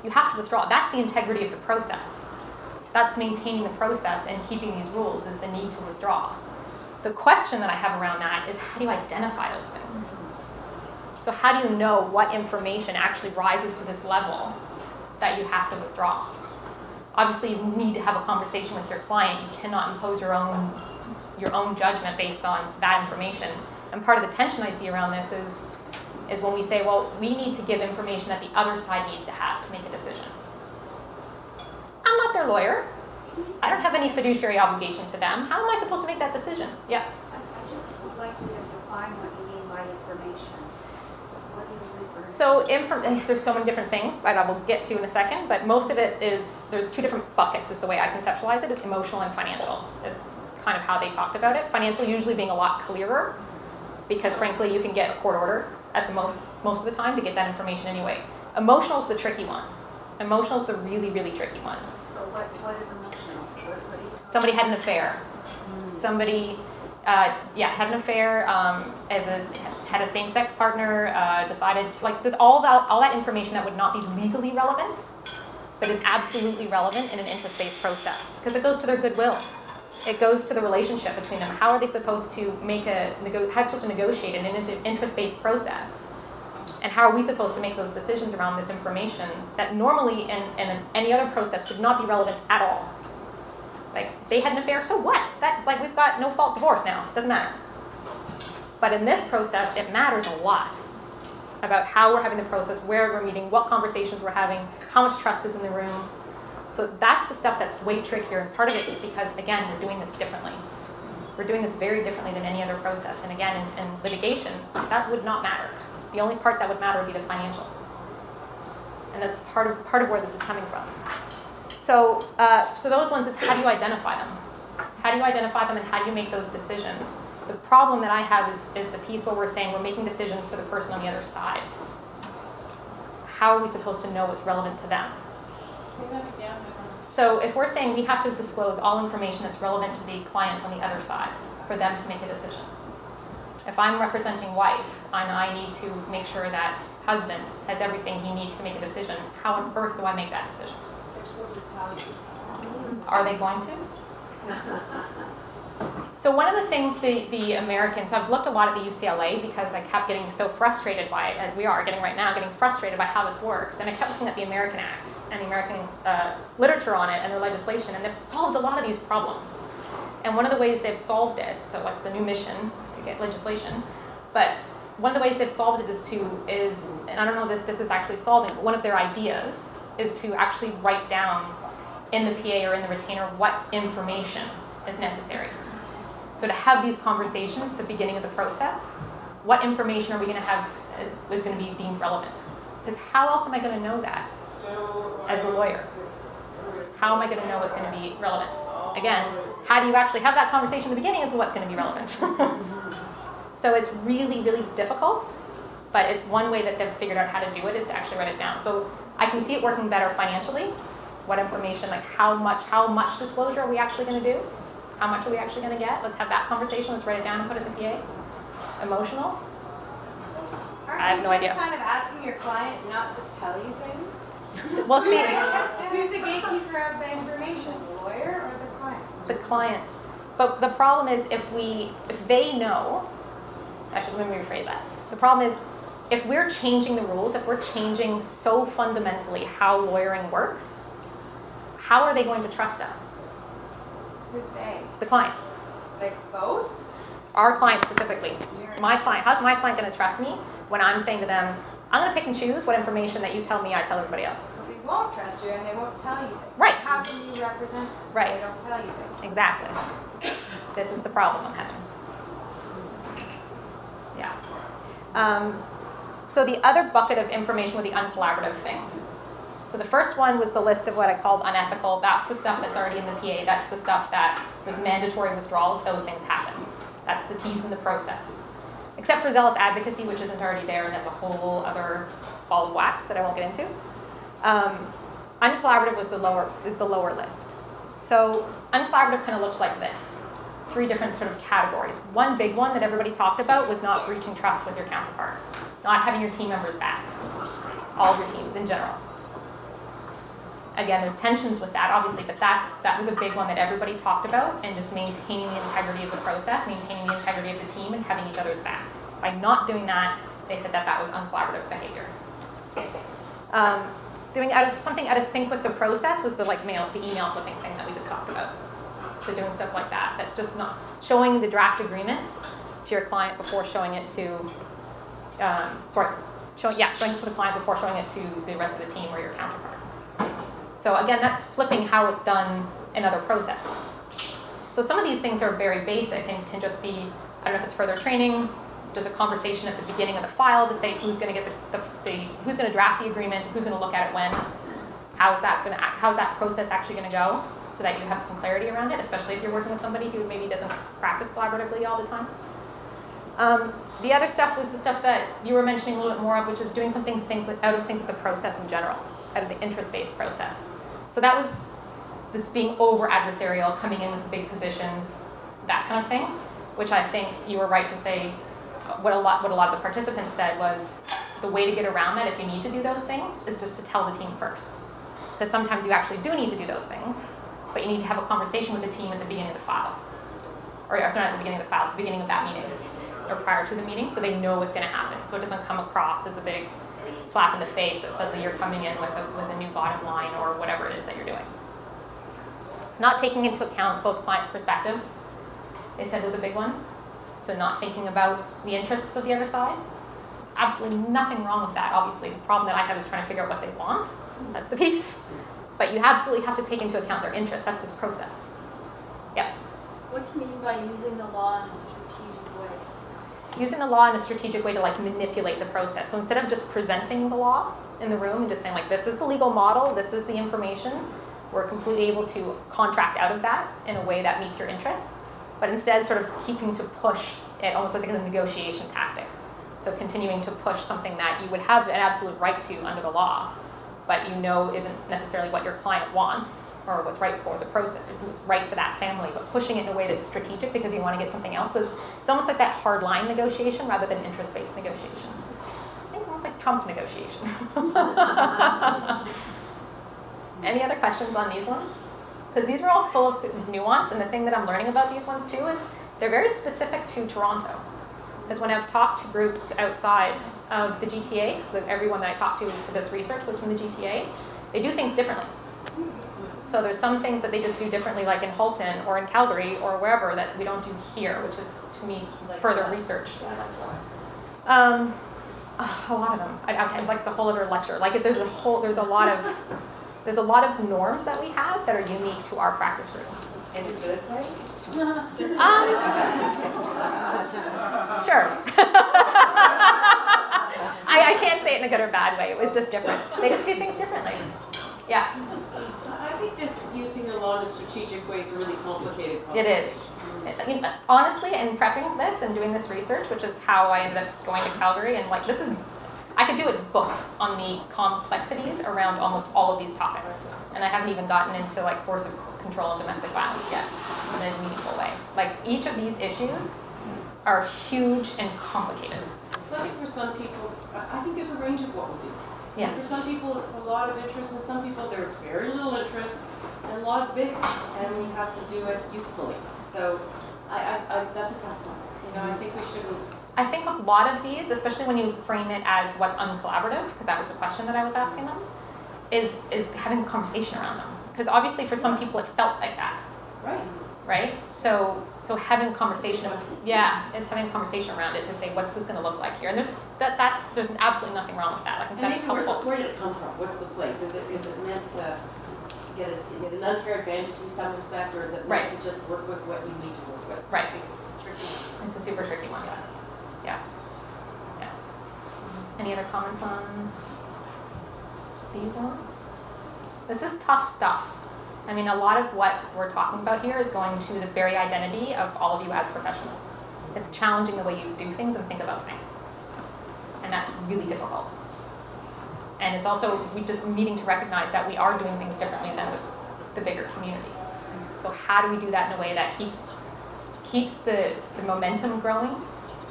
you have to withdraw. That's the integrity of the process. That's maintaining the process and keeping these rules, is the need to withdraw. The question that I have around that is, how do you identify those things? So how do you know what information actually rises to this level that you have to withdraw? Obviously, you need to have a conversation with your client. You cannot impose your own judgment based on that information. And part of the tension I see around this is when we say, well, we need to give information that the other side needs to have to make a decision. I'm not their lawyer. I don't have any fiduciary obligation to them. How am I supposed to make that decision? Yeah. I just would like you to define what you mean by information. What do you refer to? So there's so many different things that I will get to in a second, but most of it is, there's two different buckets is the way I conceptualize it. It's emotional and financial is kind of how they talked about it. Financial usually being a lot clearer because frankly you can get a court order at the most of the time to get that information anyway. Emotional is the tricky one. Emotional is the really, really tricky one. So what is emotional? What do you? Somebody had an affair. Somebody, had an affair, had a same-sex partner, decided to, like, there's all that information that would not be legally relevant, but is absolutely relevant in an interest-based process because it goes to their goodwill. It goes to the relationship between them. How are they supposed to negotiate an interest-based process? And how are we supposed to make those decisions around this information that normally in any other process would not be relevant at all? Like, they had an affair, so what? We've got no fault divorce now. Doesn't matter. But in this process, it matters a lot about how we're having the process, where we're meeting, what conversations we're having, how much trust is in the room. So that's the stuff that's way trickier, and part of it is because, again, we're doing this differently. We're doing this very differently than any other process, and again, in litigation, that would not matter. The only part that would matter would be the financial. And that's part of where this is coming from. So those ones is, how do you identify them? How do you identify them and how do you make those decisions? The problem that I have is the piece where we're saying we're making decisions for the person on the other side. How are we supposed to know what's relevant to them? Say that again. So if we're saying we have to disclose all information that's relevant to the client on the other side for them to make a decision. If I'm representing wife and I need to make sure that husband has everything he needs to make a decision, how on earth do I make that decision? They're supposed to tell you. Are they going to? So one of the things the Americans, I've looked a lot at the UCLA because I kept getting so frustrated by it, as we are getting right now, getting frustrated by how this works. And I kept looking at the American Act and the American literature on it and their legislation, and they've solved a lot of these problems. And one of the ways they've solved it, so like the new mission is to get legislation, but one of the ways they've solved it is, and I don't know if this is actually solving, but one of their ideas is to actually write down in the PA or in the retainer what information is necessary. So to have these conversations at the beginning of the process, what information are we going to have is going to be deemed relevant? Because how else am I going to know that as a lawyer? How am I going to know what's going to be relevant? Again, how do you actually have that conversation at the beginning as to what's going to be relevant? So it's really, really difficult, but it's one way that they've figured out how to do it is to actually write it down. So I can see it working better financially. What information, like how much disclosure are we actually going to do? How much are we actually going to get? Let's have that conversation. Let's write it down and put it in the PA. Emotional? I have no idea. Aren't you just kind of asking your client not to tell you things? Well, see, Who's the gatekeeper of the information, the lawyer or the client? the client. But the problem is if they know, actually let me rephrase that. The problem is if we're changing the rules, if we're changing so fundamentally how lawyering works, how are they going to trust us? Who's they? The clients. Like both? Our client specifically. My client. How's my client going to trust me when I'm saying to them, I'm going to pick and choose what information that you tell me I tell everybody else? They won't trust you and they won't tell you things. Right. How can you represent them? Right. They don't tell you things. Exactly. This is the problem I'm having. Yeah. So the other bucket of information were the uncollaborative things. So the first one was the list of what I called unethical. That's the stuff that's already in the PA. That's the stuff that was mandatory withdrawal if those things happen. That's the teeth in the process. except for zealous advocacy, which isn't already there, and that's a whole other ball of wax that I won't get into. Uncollaborative is the lower list. So uncollaborative kind of looks like this. 3 different sort of categories. One big one that everybody talked about was not breaching trust with your counterpart, not having your team members back, all of your teams in general. Again, there's tensions with that, obviously, but that was a big one that everybody talked about, and just maintaining the integrity of the process, maintaining the integrity of the team, and having each other's back. By not doing that, they said that was uncollaborative behavior. Doing something out of sync with the process was the email flipping thing that we just talked about. So doing stuff like that. That's just not showing the draft agreement to your client before showing it to, showing it to the client before showing it to the rest of the team or your counterpart. So again, that's flipping how it's done in other processes. So some of these things are very basic and can just be, I don't know if it's further training, just a conversation at the beginning of the file to say who's going to get who's going to draft the agreement, who's going to look at it when, how's that process actually going to go, so that you have some clarity around it, especially if you're working with somebody who maybe doesn't practice collaboratively all the time. The other stuff was the stuff that you were mentioning a little bit more of, which is doing something out of sync with the process in general, out of the interest-based process. So that was this being over adversarial, coming in with the big positions, that kind of thing, which I think you were right to say. What a lot of the participants said was the way to get around that, if you need to do those things, is just to tell the team first. Because sometimes you actually do need to do those things, but you need to have a conversation with the team at the beginning of the file. Or sorry, not at the beginning of the file, at the beginning of that meeting, or prior to the meeting, so they know what's going to happen. So it doesn't come across as a big slap in the face that suddenly you're coming in with a new bottom line or whatever it is that you're doing. Not taking into account both clients' perspectives, they said was a big one. So not thinking about the interests of the other side. There's absolutely nothing wrong with that. Obviously, the problem that I have is trying to figure out what they want. That's the piece. But you absolutely have to take into account their interests. That's this process. Yep. What do you mean by using the law in a strategic way? Using the law in a strategic way to manipulate the process. So instead of just presenting the law in the room and just saying this is the legal model, this is the information, we're completely able to contract out of that in a way that meets your interests. But instead sort of keeping to push it almost as a negotiation tactic. So continuing to push something that you would have an absolute right to under the law, but isn't necessarily what your client wants or what's right for the process, what's right for that family, but pushing it in a way that's strategic because you want to get something else. So it's almost like that hard line negotiation rather than interest-based negotiation. I think almost like Trump negotiation. Any other questions on these ones? Because these are all full of nuance, and the thing that I'm learning about these ones too is they're very specific to Toronto. Because when I've talked to groups outside of the GTA, because everyone that I talked to for this research was from the GTA, they do things differently. So there's some things that they just do differently, like in Halton or in Calgary or wherever, that we don't do here, which is, to me, further research. A lot of them. It's a whole other lecture. There's a lot of norms that we have that are unique to our practice group. In a good way? Sure. I can't say it in a good or bad way. It was just different. They just do things differently. Yeah. I think this using the law in a strategic way is a really complicated conversation. It is. Honestly, in prepping this and doing this research, which is how I ended up going to Calgary, and I could do a book on the complexities around almost all of these topics. And I haven't even gotten into coercive control and domestic violence yet in a meaningful way. Each of these issues are huge and complicated. So I think for some people, I think there's a range of what we do. Yeah. For some people, it's a lot of interest, and some people, there's very little interest, and law's big, and we have to do it usefully. So I that's a tough one. I think we shouldn't. I think a lot of these, especially when you frame it as what's uncollaborative, because that was the question that I was asking them, is having a conversation around them. Because obviously for some people it felt like that. Right? So having a conversation, it's having a conversation around it to say, what's this going to look like here? And there's absolutely nothing wrong with that. And maybe where did it come from? What's the place? Is it meant to get an unfair advantage in some respect, or is it meant to just work with what you need to work with? Right. I think it's tricky. It's a super tricky one. Yeah. Any other comments on these ones? This is tough stuff. I mean, a lot of what we're talking about here is going to the very identity of all of you as professionals. It's challenging the way you do things and think about things. And that's really difficult. And it's also, we just needing to recognize that we are doing things differently than the bigger community. So how do we do that in a way that keeps the momentum growing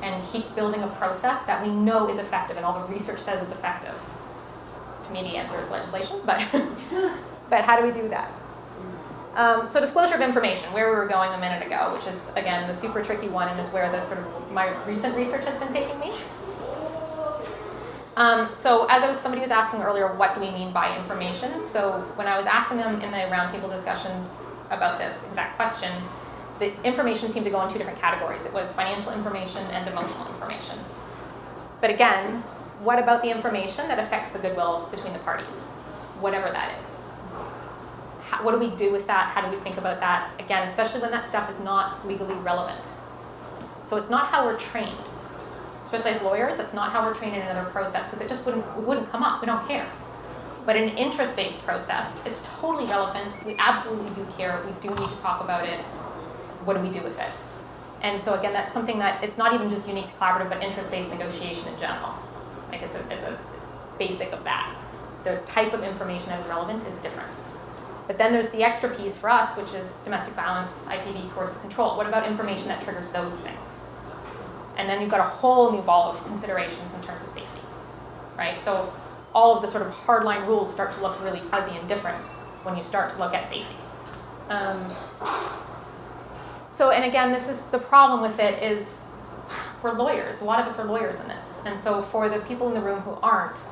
and keeps building a process that we know is effective and all the research says is effective? To me, the answer is legislation, but how do we do that? So disclosure of information, where we were going a minute ago, which is, again, the super tricky one and is where the sort of my recent research has been taking me. So as somebody was asking earlier, what do we mean by information? So when I was asking them in the roundtable discussions about this exact question, the information seemed to go in two different categories. It was financial information and emotional information. But again, what about the information that affects the goodwill between the parties? Whatever that is. What do we do with that? How do we think about that? Again, especially when that stuff is not legally relevant. So it's not how we're trained. Especially as lawyers, that's not how we're trained in another process, because it wouldn't come up. We don't care. But in an interest-based process, it's totally relevant. We absolutely do care. We do need to talk about it. What do we do with it? And so again, that's something that it's not even just unique to collaborative, but interest-based negotiation in general. Like it's a basic of that. The type of information that is relevant is different. But then there's the extra piece for us, which is domestic violence, IPV, coercive control. What about information that triggers those things? And then you've got a whole new ball of considerations in terms of safety, right? So all of the sort of hardline rules start to look really fuzzy and different when you start to look at safety. So, and again, this is the problem with it is we're lawyers. A lot of us are lawyers in this. And so for the people in the room who aren't,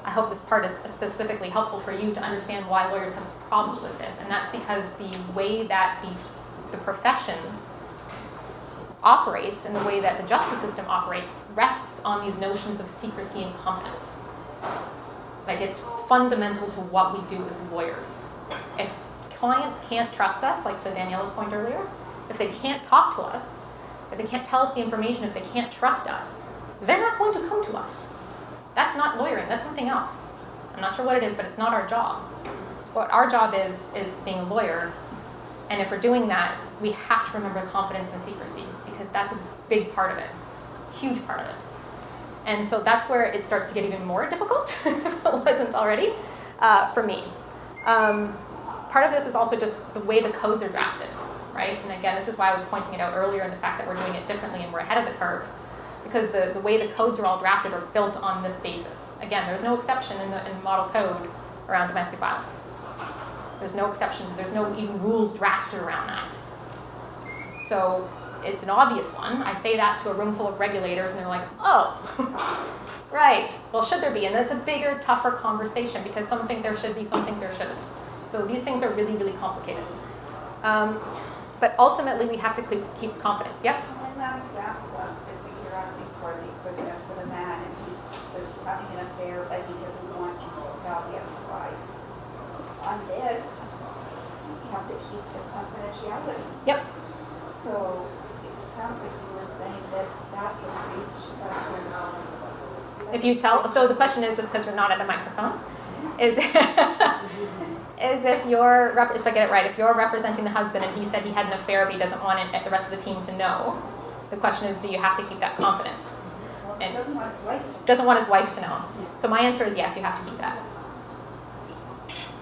I hope this part is specifically helpful for you to understand why lawyers have problems with this. And that's because the way that the profession operates and the way that the justice system operates rests on these notions of secrecy and confidence. Like it's fundamental to what we do as lawyers. If clients can't trust us, like to Daniela's point earlier, if they can't talk to us, if they can't tell us the information, if they can't trust us, they're not going to come to us. That's not lawyering, that's something else. I'm not sure what it is, but it's not our job. What our job is being a lawyer, and if we're doing that, we have to remember confidence and secrecy, because that's a big part of it, huge part of it. And so that's where it starts to get even more difficult, if it wasn't already, for me. Part of this is also just the way the codes are drafted, right? And again, this is why I was pointing it out earlier in the fact that we're doing it differently and we're ahead of the curve, because the way the codes are all drafted are built on this basis. Again, there's no exception in the model code around domestic violence. There's no exceptions, there's no even rules drafted around that. So it's an obvious one. I say that to a room full of regulators and they're like, oh, right, well should there be? And that's a bigger, tougher conversation because some think there should be, some think there shouldn't. So these things are really, really complicated. But ultimately we have to keep confidence. Yep? In that example of the you're asking for the man and he's having an affair but he doesn't want you to tell the other side. On this, you have to keep the confidentiality. Yep. So it sounds like you were saying that that's a breach of your If you tell, so the question is, just because we're not at a microphone, is if you're, if I get it right, if you're representing the husband and he said he had an affair but he doesn't want the rest of the team to know, the question is, do you have to keep that confidence? Well, he doesn't want his wife to know. Doesn't want his wife to know. So my answer is yes, you have to keep that.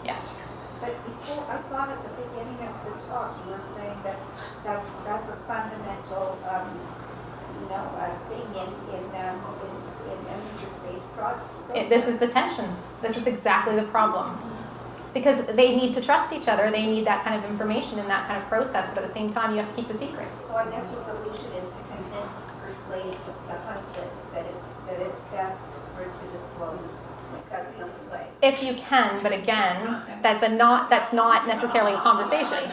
Yes. But before, I thought at the beginning of the talk, you were saying that that's a fundamental, thing in an interest-based process. This is the tension. This is exactly the problem. Because they need to trust each other, they need that kind of information and that kind of process, but at the same time, you have to keep the secret. So I guess the solution is to persuade the husband that it's best for it to disclose because he'll play. If you can, but again, that's not necessarily a conversation.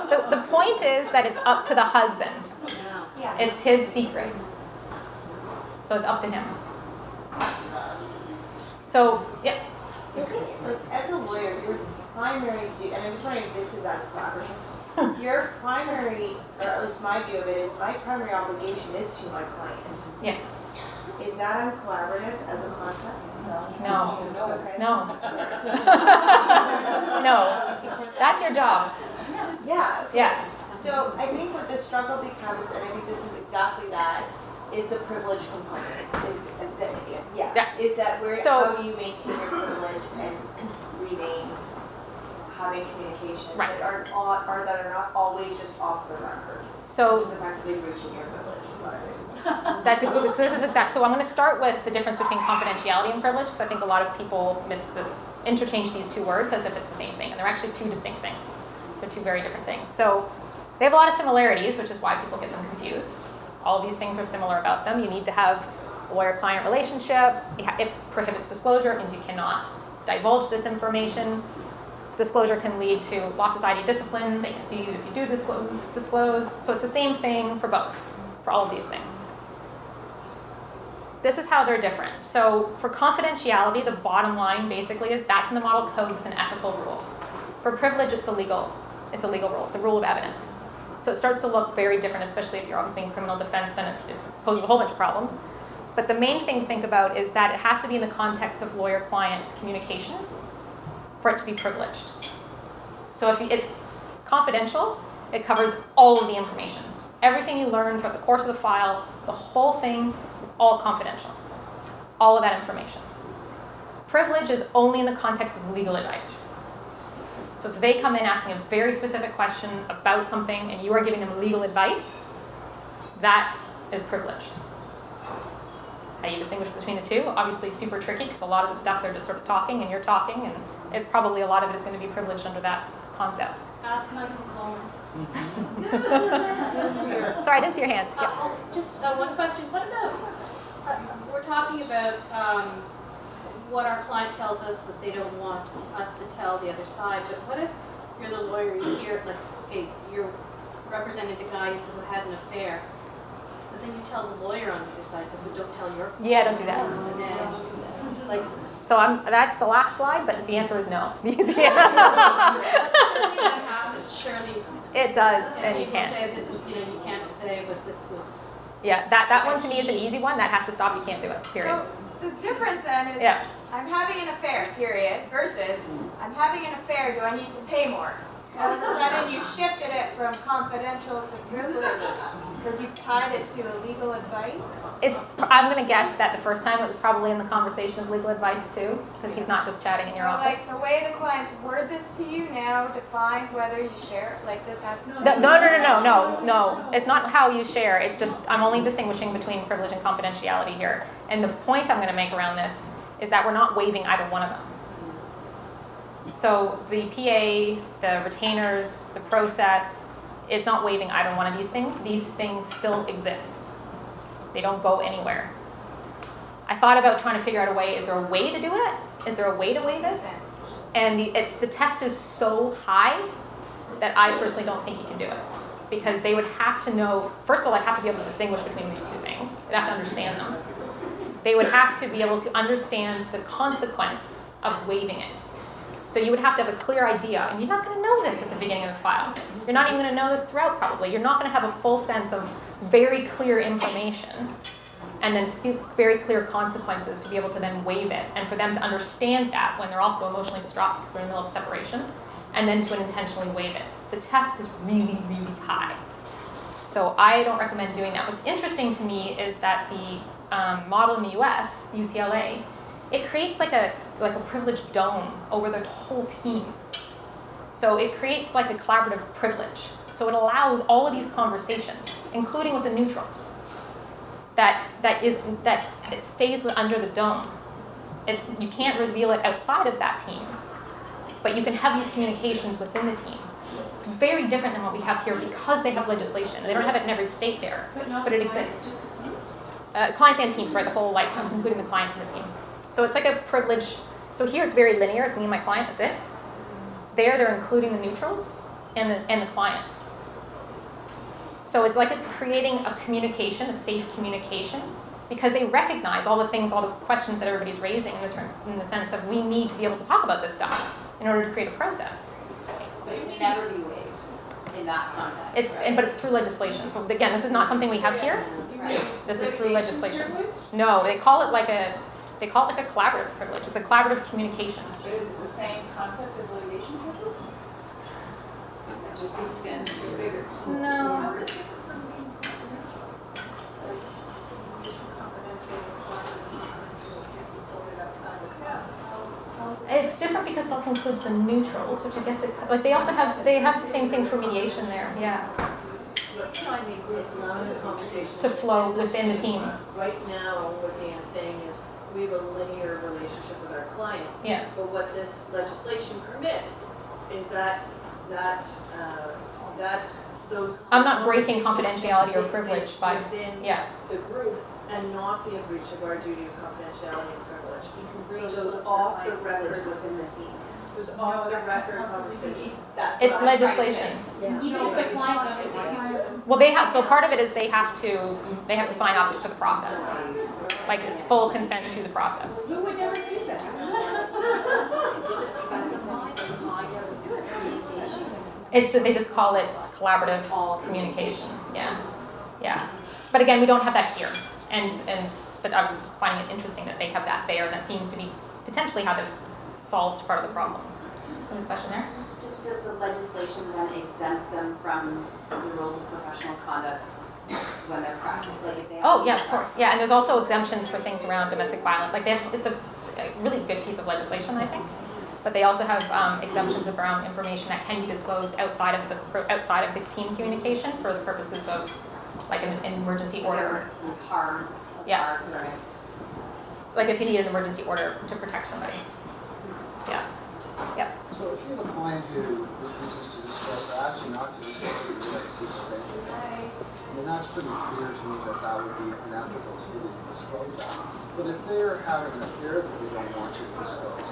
The point is that it's up to the husband. It's his secret. So it's up to him. So, yeah. As a lawyer, your primary duty, and I'm just wondering if this is collaborative, your primary, or at least my view of it is, my primary obligation is to my clients. Yeah. Is that uncollaborative as a concept? No. Okay. No. No. That's your job. Yeah. Yeah. So I think what the struggle becomes, and I think this is exactly that, is the privilege component. Is that where, So- how do you maintain your privilege and remain having communication Right. that are not always just off the record? So Just effectively breaching your privilege. this is exact. So I'm going to start with the difference between confidentiality and privilege, because I think a lot of people interchange these two words as if it's the same thing, and they're actually two distinct things. They're two very different things. So they have a lot of similarities, which is why people get them confused. All of these things are similar about them. You need to have a lawyer-client relationship. It prohibits disclosure. It means you cannot divulge this information. Disclosure can lead to law society discipline. They can see you if you do disclose. So it's the same thing for both, for all of these things. This is how they're different. So for confidentiality, the bottom line basically is that's in the model code, it's an ethical rule. For privilege, it's a legal rule. It's a rule of evidence. So it starts to look very different, especially if you're obviously in criminal defense, then it poses a whole bunch of problems. But the main thing to think about is that it has to be in the context of lawyer-client communication for it to be privileged. So if it's confidential, it covers all of the information. Everything you learn throughout the course of the file, the whole thing is all confidential. All of that information. Privilege is only in the context of legal advice. So if they come in asking a very specific question about something and you are giving them legal advice, that is privileged. How you distinguish between the two, obviously super tricky because a lot of the stuff they're just sort of talking and you're talking, and probably a lot of it is going to be privileged under that concept. Ask Michael Coleman. Sorry, I didn't see your hand. Yeah. Just one question. What about, we're talking about what our client tells us that they don't want us to tell the other side, but what if you're the lawyer, you hear, like, okay, you're representing the guy who says I had an affair, but then you tell the lawyer on the other side, so don't tell your client. Yeah, don't do that. And then, like, So that's the last slide, but the answer is no. surely that happens, surely. It does, and you people can't. say this is, you can't say, but this was. Yeah, that one to me is an easy one. That has to stop. You can't do it, period. So the difference then is Yeah. I'm having an affair, period, versus I'm having an affair, do I need to pay more? All of a sudden you shifted it from confidential to privilege because you've tied it to legal advice. I'm going to guess that the first time it was probably in the conversation of legal advice too, because he's not just chatting in your So like office. the way the clients word this to you now defines whether you share, like that's No. It's not how you share. It's just I'm only distinguishing between privilege and confidentiality here. And the point I'm going to make around this is that we're not waiving either one of them. So the PA, the retainers, the process, it's not waiving either one of these things. These things still exist. They don't go anywhere. I thought about trying to figure out a way, is there a way to do it? Is there a way to waive it? And the test is so high that I personally don't think you can do it. Because they would have to know, first of all, I'd have to be able to distinguish between these two things. They'd have to understand them. They would have to be able to understand the consequence of waiving it. So you would have to have a clear idea, and you're not going to know this at the beginning of the file. You're not even going to know this throughout, probably. You're not going to have a full sense of very clear information and then very clear consequences to be able to then waive it, and for them to understand that when they're also emotionally distraught because they're in the middle of separation, and then to intentionally waive it. The test is really, really high. So I don't recommend doing that. What's interesting to me is that the model in the US, UCLA, it creates like a privileged dome over the whole team. So it creates like a collaborative privilege. So it allows all of these conversations, including with the neutrals, that it stays under the dome. You can't reveal it outside of that team, but you can have these communications within the team. It's very different than what we have here because they have legislation. They don't have it in every state there, but it exists. Just the team? Clients and teams, right? The whole including the clients and the team. So it's like a privilege. So here it's very linear. It's me and my client. That's it. There they're including the neutrals and the clients. So it's like it's creating a communication, a safe communication, because they recognize all the things, all the questions that everybody's raising in the sense of we need to be able to talk about this stuff in order to create a process. But it can never be waived in that context. But it's through legislation. So again, this is not something we have here. This is through legislation. No, they call it like a collaborative privilege. It's a collaborative communication. But is it the same concept as litigation privilege? just extends to bigger. No. It's different because it also includes the neutrals, which I guess they also have the same thing for mediation there, yeah. Let's find the groups allowing the conversation. To flow within the team. Right now, what Dan's saying is, we have a linear relationship with our client. Yeah. But what this legislation permits is that those. I'm not breaking conversations confidentiality or take privilege place by, within yeah. the group and not be a breach of our duty of confidentiality and privilege. So breach those was off the assigned record, privilege within the team. those off the record conversations. That's It's what I'm trying to legislation. say. Even if the client doesn't want to. Well, they have, so part of it is they have to sign up to the process. Like it's full consent to the process. Who would ever do that? Is it specified that the client ever do it? They just call it collaborative communication, yeah, yeah. But again, we don't have that here. But I was just finding it interesting that they have that there, and that seems to be potentially how they've solved part of the problem. There's a question there? Just does the legislation then exempt them from the rules of professional conduct when they're practicing, like if they have? Oh, yeah, of course. Yeah, and there's also exemptions for things around domestic violence. Like it's a really good piece of legislation, I think. But they also have exemptions around information that can be disclosed outside of the team communication for the purposes of like an emergency order. Harm. Yeah. Right. Like if you need an emergency order to protect somebody. Yeah. Yep. So if you have a client who refuses to disclose, or asks you not to disclose your relationship, I mean, that's pretty clear to me that would be unethical to really disclose that. But if they're having an affair that they don't want you to disclose,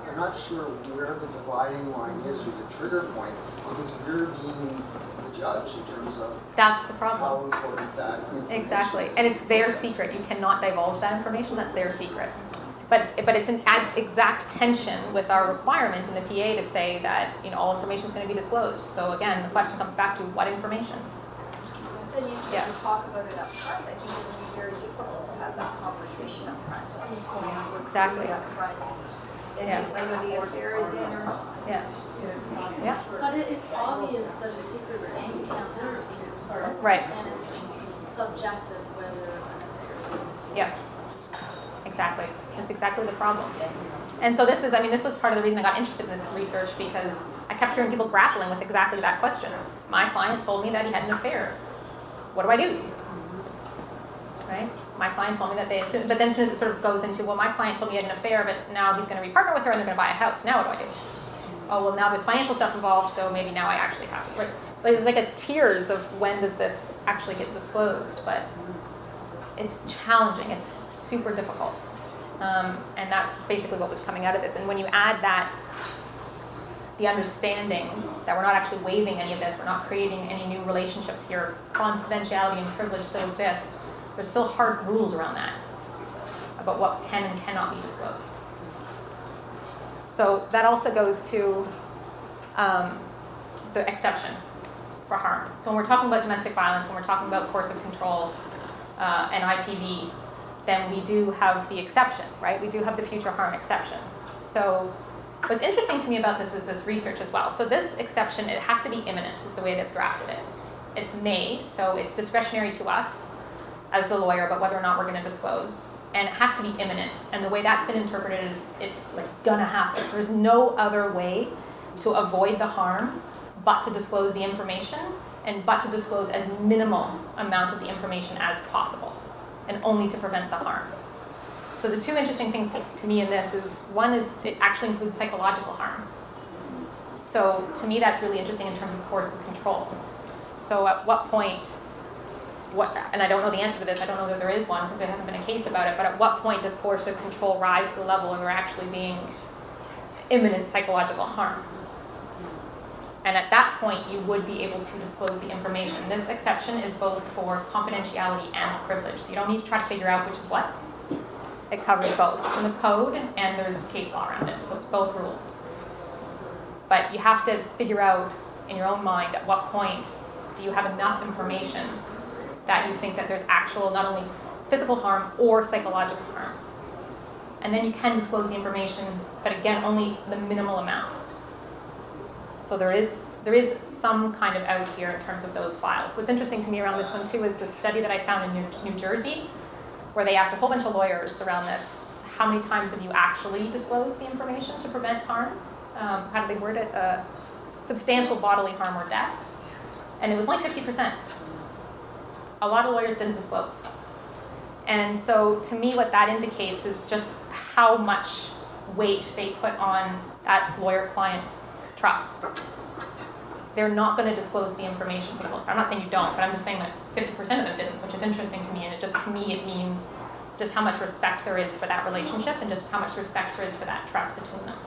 I'm not sure where the dividing line is or the trigger point, because you're being the judge in terms of That's the problem. how important that information Exactly. is. And it's their secret. You cannot divulge that information. That's their secret. But it's an exact tension with our requirement in the PA to say that all information is going to be disclosed. So again, the question comes back to what information? Then you Yeah. talk about it up front. I think it would be very difficult to have that conversation up front. Exactly. Up front. And Yeah. whether the affair is in or not. Yeah. Yeah. But it's obvious that a secret bank account has to be disclosed. Right. And it's subjective whether an affair is. Yeah. Exactly. That's exactly the problem. And so this was part of the reason I got interested in this research, because I kept hearing people grappling with exactly that question. My client told me that he had an affair. What do I do? Right? My client told me that but then as soon as it sort of goes into, well, my client told me he had an affair, but now he's going to be partner with her and they're going to buy a house. Now what do I do? Oh, well, now there's financial stuff involved, so maybe now I actually have it. Right? Like, there's like a tiers of when does this actually get disclosed, but it's challenging. It's super difficult. And that's basically what was coming out of this. And when you add that, the understanding that we're not actually waiving any of this, we're not creating any new relationships here, confidentiality and privilege still exist, there's still hard rules around that about what can and cannot be disclosed. So that also goes to the exception for harm. So when we're talking about domestic violence, when we're talking about coercive control and IPV, then we do have the exception, right? We do have the future harm exception. So what's interesting to me about this is this research as well. So this exception, it has to be imminent, is the way they've drafted it. It's may, so it's discretionary to us as the lawyer about whether or not we're going to disclose. And it has to be imminent. And the way that's been interpreted is it's like gonna happen. There's no other way to avoid the harm but to disclose the information and but to disclose as minimal amount of the information as possible, and only to prevent the harm. So the two interesting things to me in this is, one is it actually includes psychological harm. So to me that's really interesting in terms of coercive control. So at what point, and I don't know the answer to this, I don't know that there is one because there hasn't been a case about it, but at what point does coercive control rise to the level where there actually being imminent psychological harm? And at that point, you would be able to disclose the information. This exception is both for confidentiality and privilege. So you don't need to try to figure out which is what. It covers both. It's in the code, and there's case law around it. So it's both rules. But you have to figure out in your own mind at what point do you have enough information that you think that there's actual, not only physical harm or psychological harm. And then you can disclose the information, but again, only the minimal amount. So there is some kind of out here in terms of those files. What's interesting to me around this one too is the study that I found in New Jersey, where they asked a whole bunch of lawyers around this, how many times have you actually disclosed the information to prevent harm? How do they word it? Substantial bodily harm or death. And it was only 50%. A lot of lawyers didn't disclose. And so to me what that indicates is just how much weight they put on that lawyer-client trust. They're not going to disclose the information for the most part. I'm not saying you don't, but I'm just saying that 50% of them didn't, which is interesting to me. And to me, it means just how much respect there is for that relationship and just how much respect there is for that trust between them.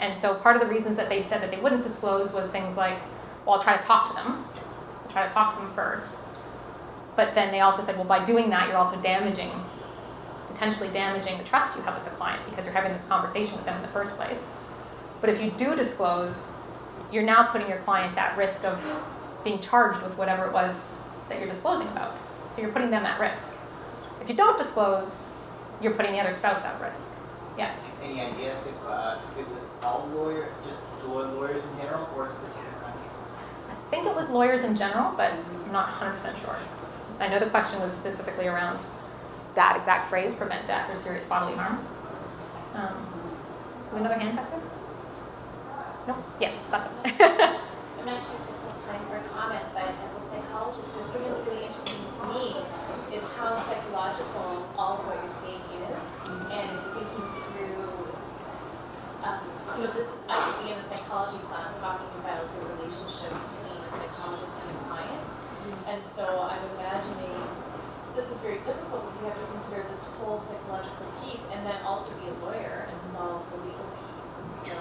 And so part of the reasons that they said that they wouldn't disclose was things like, well, I'll try to talk to them. I'll try to talk to them first. But then they also said, well, by doing that, you're also potentially damaging the trust you have with the client because you're having this conversation with them in the first place. But if you do disclose, you're now putting your client at risk of being charged with whatever it was that you're disclosing about. So you're putting them at risk. If you don't disclose, you're putting the other spouse at risk. Yeah. Any idea if it was all just lawyers in general, or a specific content? I think it was lawyers in general, but I'm not 100% sure. I know the question was specifically around that exact phrase, prevent death or serious bodily harm. Another hand back there? No? Yes, that's it. I'm not sure if it's a time for a comment, but as a psychologist, the thing that's really interesting to me is how psychological all of what you're saying is, and thinking through, this is, I could be in a psychology class talking about the relationship between a psychologist and a client, and so I'm imagining this is very difficult because you have to consider this whole psychological piece and then also be a lawyer and solve the legal piece, and so.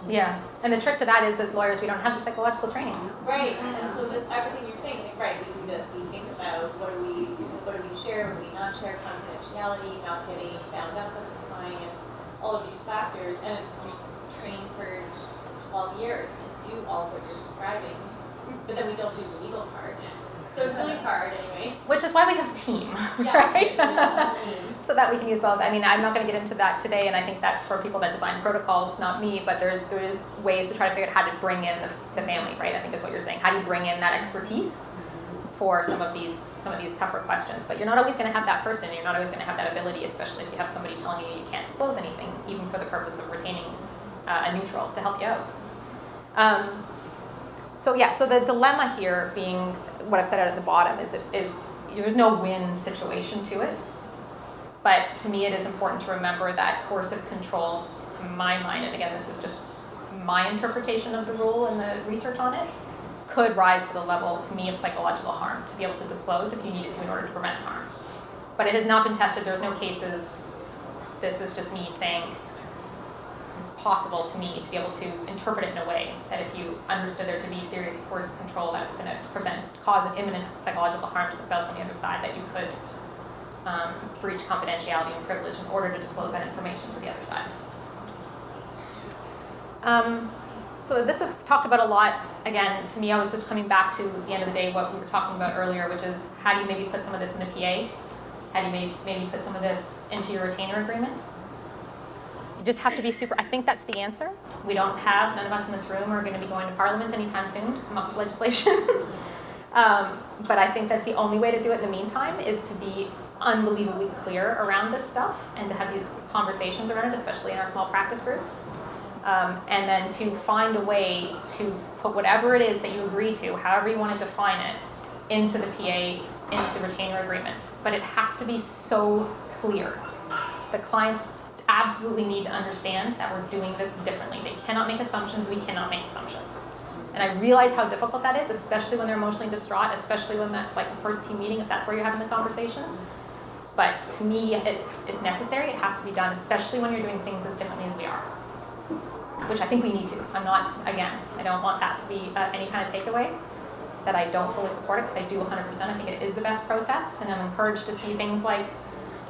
Yeah, and the trick to that is, as lawyers, we don't have the psychological training. Right, and so this, everything you're saying is like, right, we do this, we think about what do we share, what do we not share, confidentiality, not getting bound up with the client, all of these factors, and it's trained for 12 years to do all of what you're describing, but then we don't do the legal part. So it's really hard anyway. Which is why we have a team, right? So that we can use both. I mean, I'm not going to get into that today, and I think that's for people that design protocols, not me, but there is ways to try to figure out how to bring in the family, right? I think is what you're saying. How do you bring in that expertise for some of these tougher questions? But you're not always going to have that person. You're not always going to have that ability, especially if you have somebody telling you you can't disclose anything, even for the purpose of retaining a neutral to help you out. So the dilemma here being what I've said out at the bottom is there's no win situation to it. But to me, it is important to remember that coercive control, to my mind, and again, this is just my interpretation of the rule and the research on it, could rise to the level, to me, of psychological harm to be able to disclose if you needed to in order to prevent harm. But it has not been tested. There's no cases. This is just me saying it's possible to me to be able to interpret it in a way that if you understood there to be serious coercive control that was going to cause an imminent psychological harm to the spouse on the other side, that you could breach confidentiality and privilege in order to disclose that information to the other side. So this we've talked about a lot. Again, to me, I was just coming back to, at the end of the day, what we were talking about earlier, which is how do you maybe put some of this in the PA? How do you maybe put some of this into your retainer agreement? You just have to be super, I think that's the answer. None of us in this room are going to be going to Parliament anytime soon to come up with legislation. But I think that's the only way to do it in the meantime, is to be unbelievably clear around this stuff and to have these conversations around it, especially in our small practice groups. And then to find a way to put whatever it is that you agree to, however you want to define it, into the PA, into the retainer agreements. But it has to be so clear. The clients absolutely need to understand that we're doing this differently. They cannot make assumptions, we cannot make assumptions. And I realize how difficult that is, especially when they're emotionally distraught, especially when that, like the first team meeting, if that's where you're having the conversation. But to me, it's necessary, it has to be done, especially when you're doing things as differently as we are. Which I think we need to. I don't want that to be any kind of takeaway, that I don't fully support it, because I do 100%. I think it is the best process, and I'm encouraged to see things like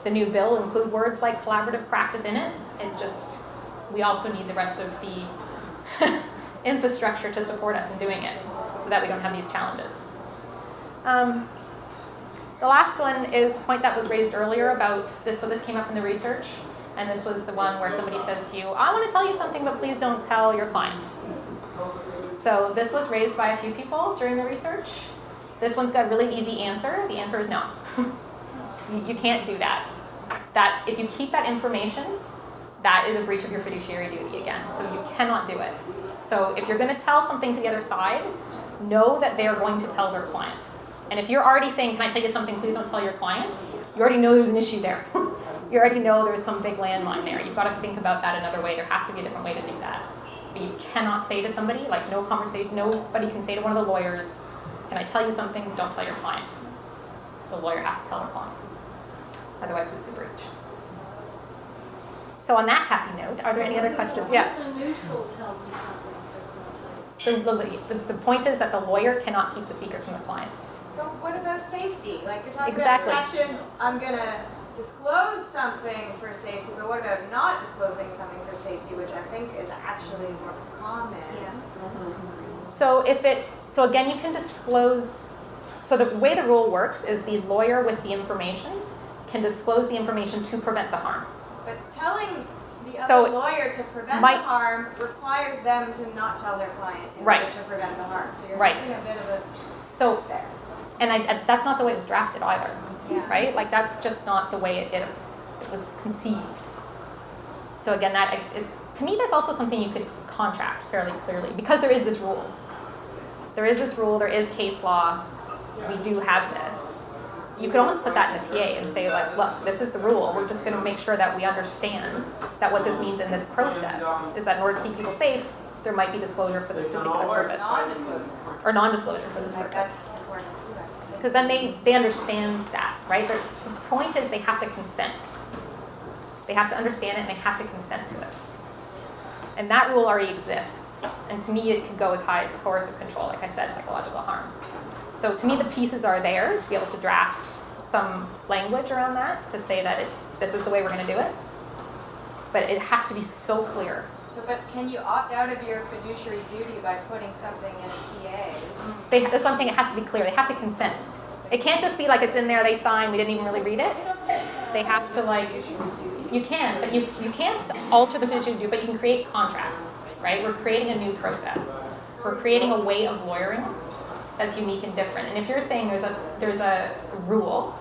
the new bill include words like collaborative practice in it. It's just, we also need the rest of the infrastructure to support us in doing it, so that we don't have these challenges. The last one is the point that was raised earlier about this. So this came up in the research, and this was the one where somebody says to you, I want to tell you something, but please don't tell your client. So this was raised by a few people during the research. This one's got a really easy answer. The answer is no. You can't do that. That if you keep that information, that is a breach of your fiduciary duty again. So you cannot do it. So if you're going to tell something to the other side, know that they are going to tell their client. And if you're already saying, can I tell you something, please don't tell your client, you already know there's an issue there. You already know there's some big landmine there. You've got to think about that another way. There has to be a different way to do that. But you cannot say to somebody, like no conversation, nobody can say to one of the lawyers, can I tell you something, don't tell your client. The lawyer has to tell their client. Otherwise it's a breach. So on that happy note, are there any other questions? Yeah. What if the neutral tells you something says not tell you? The point is that the lawyer cannot keep the secret from the client. So what about safety? Like you're talking Exactly. about exceptions, I'm gonna disclose something for safety, but what about not disclosing something for safety, which I think is actually more common? Yes. So again, you can disclose, so the way the rule works is the lawyer with the information can disclose the information to prevent the harm. But telling the So other lawyer to prevent might- the harm requires them to not tell their client in Right. order to prevent the harm. So you're Right. missing a bit of a So, there. and that's not the way it was drafted either, Yeah. right? Like that's just not the way it was conceived. So again, that is, to me, that's also something you could contract fairly clearly because there is this rule. There is this rule, there is case law, we do have this. You could almost put that in the PA and say like, look, this is the rule. We're just gonna make sure that we understand that what this means in this process is that in order to keep people safe, there might be disclosure for this particular purpose. Non-disclosure. Or non-disclosure for this Like purpose. that's important too, I think. Because then they understand that, right? The point is they have to consent. They have to understand it and they have to consent to it. And that rule already exists. And to me, it could go as high as coercive control, like I said, psychological harm. So to me, the pieces are there to be able to draft some language around that to say that this is the way we're going to do it. But it has to be so clear. So, but can you opt out of your fiduciary duty by putting something in a PA? That's one thing, it has to be clear. They have to consent. It can't just be like it's in there, they sign, we didn't even really read it. They have to like, you can, but you can't alter the fiduciary duty, but you can create contracts, right? We're creating a new process. We're creating a way of lawyering that's unique and different. And if you're saying there's a rule,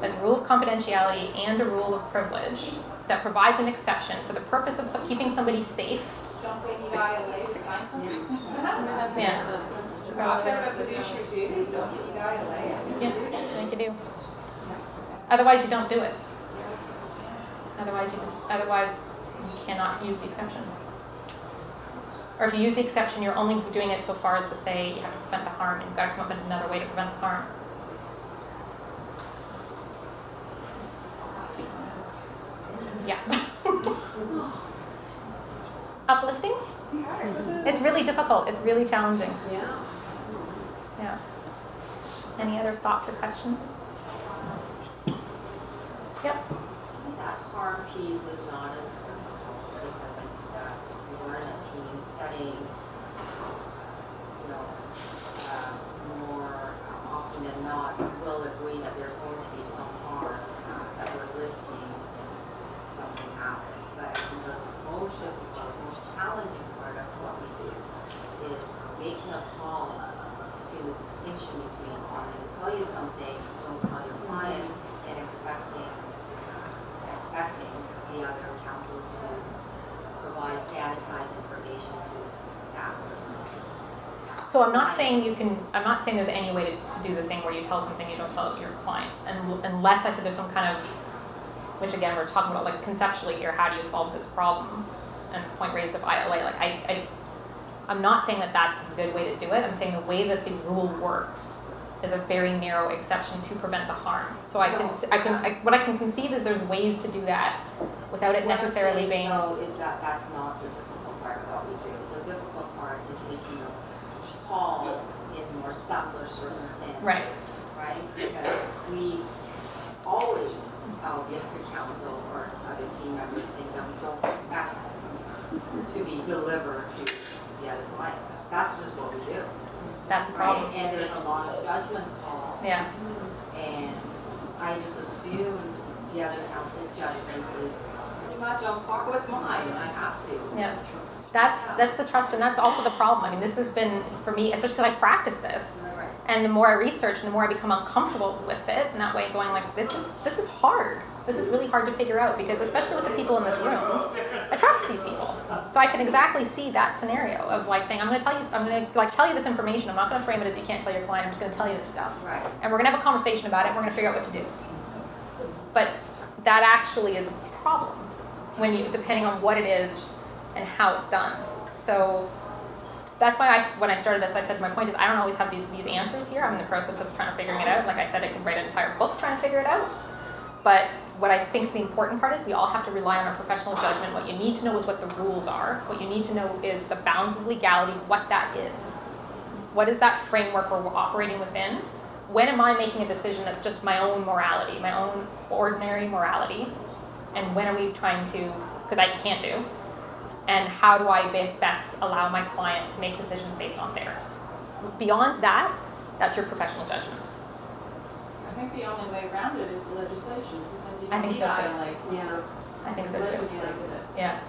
that's a rule of confidentiality and a rule of privilege that provides an exception for the purpose of keeping somebody safe. Don't they need ILA to sign something? Yeah. So if they have a fiduciary duty, don't you need ILA? Yeah, I think you do. Otherwise, you don't do it. Otherwise, you cannot use the exception. Or if you use the exception, you're only doing it so far as to say you have to prevent the harm, and you've got to come up with another way to prevent the harm. Yeah. Uplifting? It's really difficult. It's really challenging. Yeah. Yeah. Any other thoughts or questions? Yep. To me, that harm piece is not as difficult because I think that we're in a team setting, more often than not, will agree that there's going to be some harm that we're risking something happens. But I think the most difficult, most challenging part of what we do is making a call to the distinction between I'm going to tell you something, don't tell your client, and expecting the other counsel to provide sanitized information to that person. So I'm not saying there's any way to do the thing where you tell something you don't tell your client, unless I said there's some kind of, which again we're talking about like conceptually here, how do you solve this problem? And the point raised of ILA, like I'm not saying that that's a good way to do it. I'm saying the way that the rule works is a very narrow exception to prevent the harm. So what I can conceive is there's ways to do that without it necessarily being. No, is that that's not the difficult part of what we do. The difficult part is making a call in more subtler circumstances. Right. Right? Because we always tell the other counsel or other team members things that we don't expect to be delivered to the other client. That's just what we do. That's the problem. Right? And there's a lot of judgment calls. Yeah. And I just assume the other counsel's judgment is too much, I'll talk with mine, I have to. Yeah. That's the trust, and that's also the problem. I mean, this has been, for me, especially because I practice this, and the more I research, and the more I become uncomfortable with it, and that way going like, this is hard. This is really hard to figure out, because especially with the people in this room, I trust these people. So I can exactly see that scenario of like saying, I'm gonna tell you this information. I'm not gonna frame it as you can't tell your client, I'm just gonna tell you this stuff. Right. And we're gonna have a conversation about it, and we're gonna figure out what to do. But that actually is a problem when you, depending on what it is and how it's done. So that's why when I started this, I said my point is I don't always have these answers here. I'm in the process of trying to figure it out. Like I said, I could write an entire book trying to figure it out. But what I think the important part is we all have to rely on our professional judgment. What you need to know is what the rules are. What you need to know is the bounds of legality, what that is. What is that framework we're operating within? When am I making a decision that's just my own morality, my own ordinary morality? And when are we trying to, because I can't do, and how do I best allow my client to make decisions based on theirs? Beyond that, that's your professional judgment. I think the only way around it is legislation, because then I think so too. I I think so too. Yeah.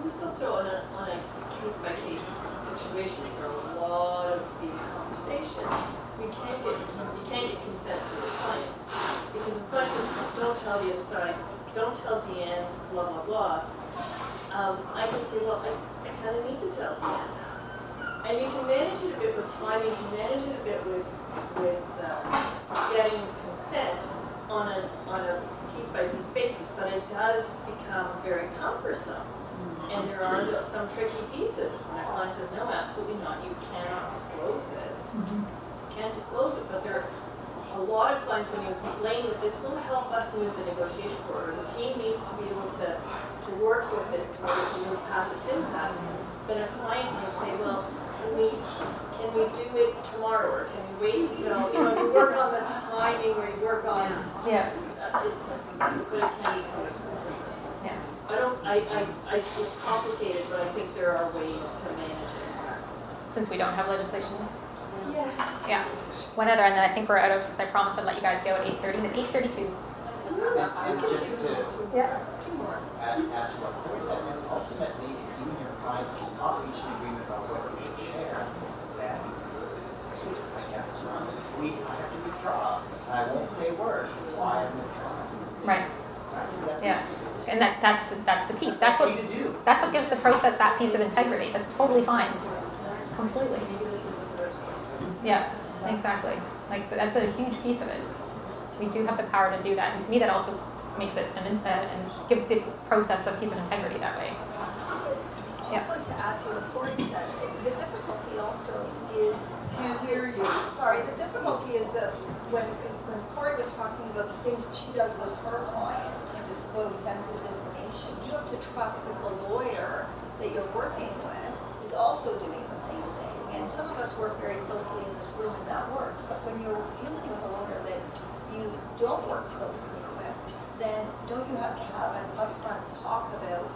It's also on a case-by-case situation for a lot of these conversations. You can't get consent from the client, because the client says, don't tell the other side, don't tell Deanne, blah, blah, blah. I can say, well, I kind of need to tell Deanne now. And you can manage it a bit with time, you can manage it a bit with getting consent on a piece-by-piece basis, but it does become very cumbersome. And there are some tricky pieces when a client says, no, absolutely not, you cannot disclose this. Can't disclose it, but there are a lot of clients when you explain that this will help us move the negotiation forward. The team needs to be able to work with this so that we move past this impasse. But a client may say, well, can we do it tomorrow, or can we wait until, you work on the timing, or you work on, Yeah. but it can be cumbersome. Yeah. It's complicated, but I think there are ways to manage it in practice. Since we don't have legislation. Yes. Yeah. One other, and then I think we're out of, because I promised I'd let you guys go at 8:30, and it's 8:32. And just to Yeah. add to what Chris said, and ultimately, if you and your clients cannot reach an agreement about what you should share, then I guess I have to withdraw. I won't say a word. Why I'm withdrawing. Right. Yeah. And that's the key. That's what you do. That's what gives the process that piece of integrity. That's totally fine. Completely. Yeah, exactly. Like that's a huge piece of it. We do have the power to do that, and to me, that also makes it and gives the process a piece of integrity that way. Yeah. Also to add to what Corey said, the difficulty also is, Can't hear you. sorry, the difficulty is that when Corey was talking about the things that she does with her client to disclose sensitive information, you have to trust that the lawyer that you're working with is also doing the same thing. And some of us work very closely in this room and that works, but when you're dealing with a lawyer that you don't work closely with, then don't you have to have an upfront talk about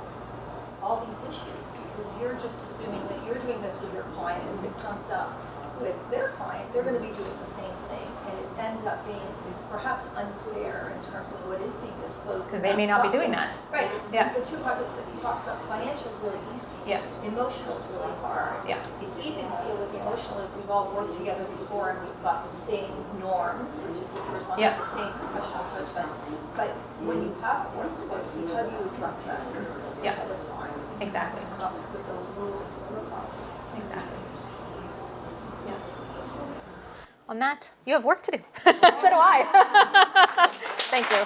all these issues? Because you're just assuming that you're doing this with your client, and if it comes up with their client, they're going to be doing the same thing, and it ends up being perhaps unfair in terms of what is being disclosed. Because they may not be doing that. Right. It's Yeah. The two buckets that we talked about. Financial is really easy. Yeah. Emotional is really hard. Yeah. It's easy to deal with emotional if we've all worked together before and we've got the same norms, which is what we're talking Yeah. about, the same professional judgment. But when you have worked closely, how do you address that Yeah. ahead of time? Exactly. Comes with those rules and protocols. Exactly. Yeah. On that, you have work to do. So do I. Thank you.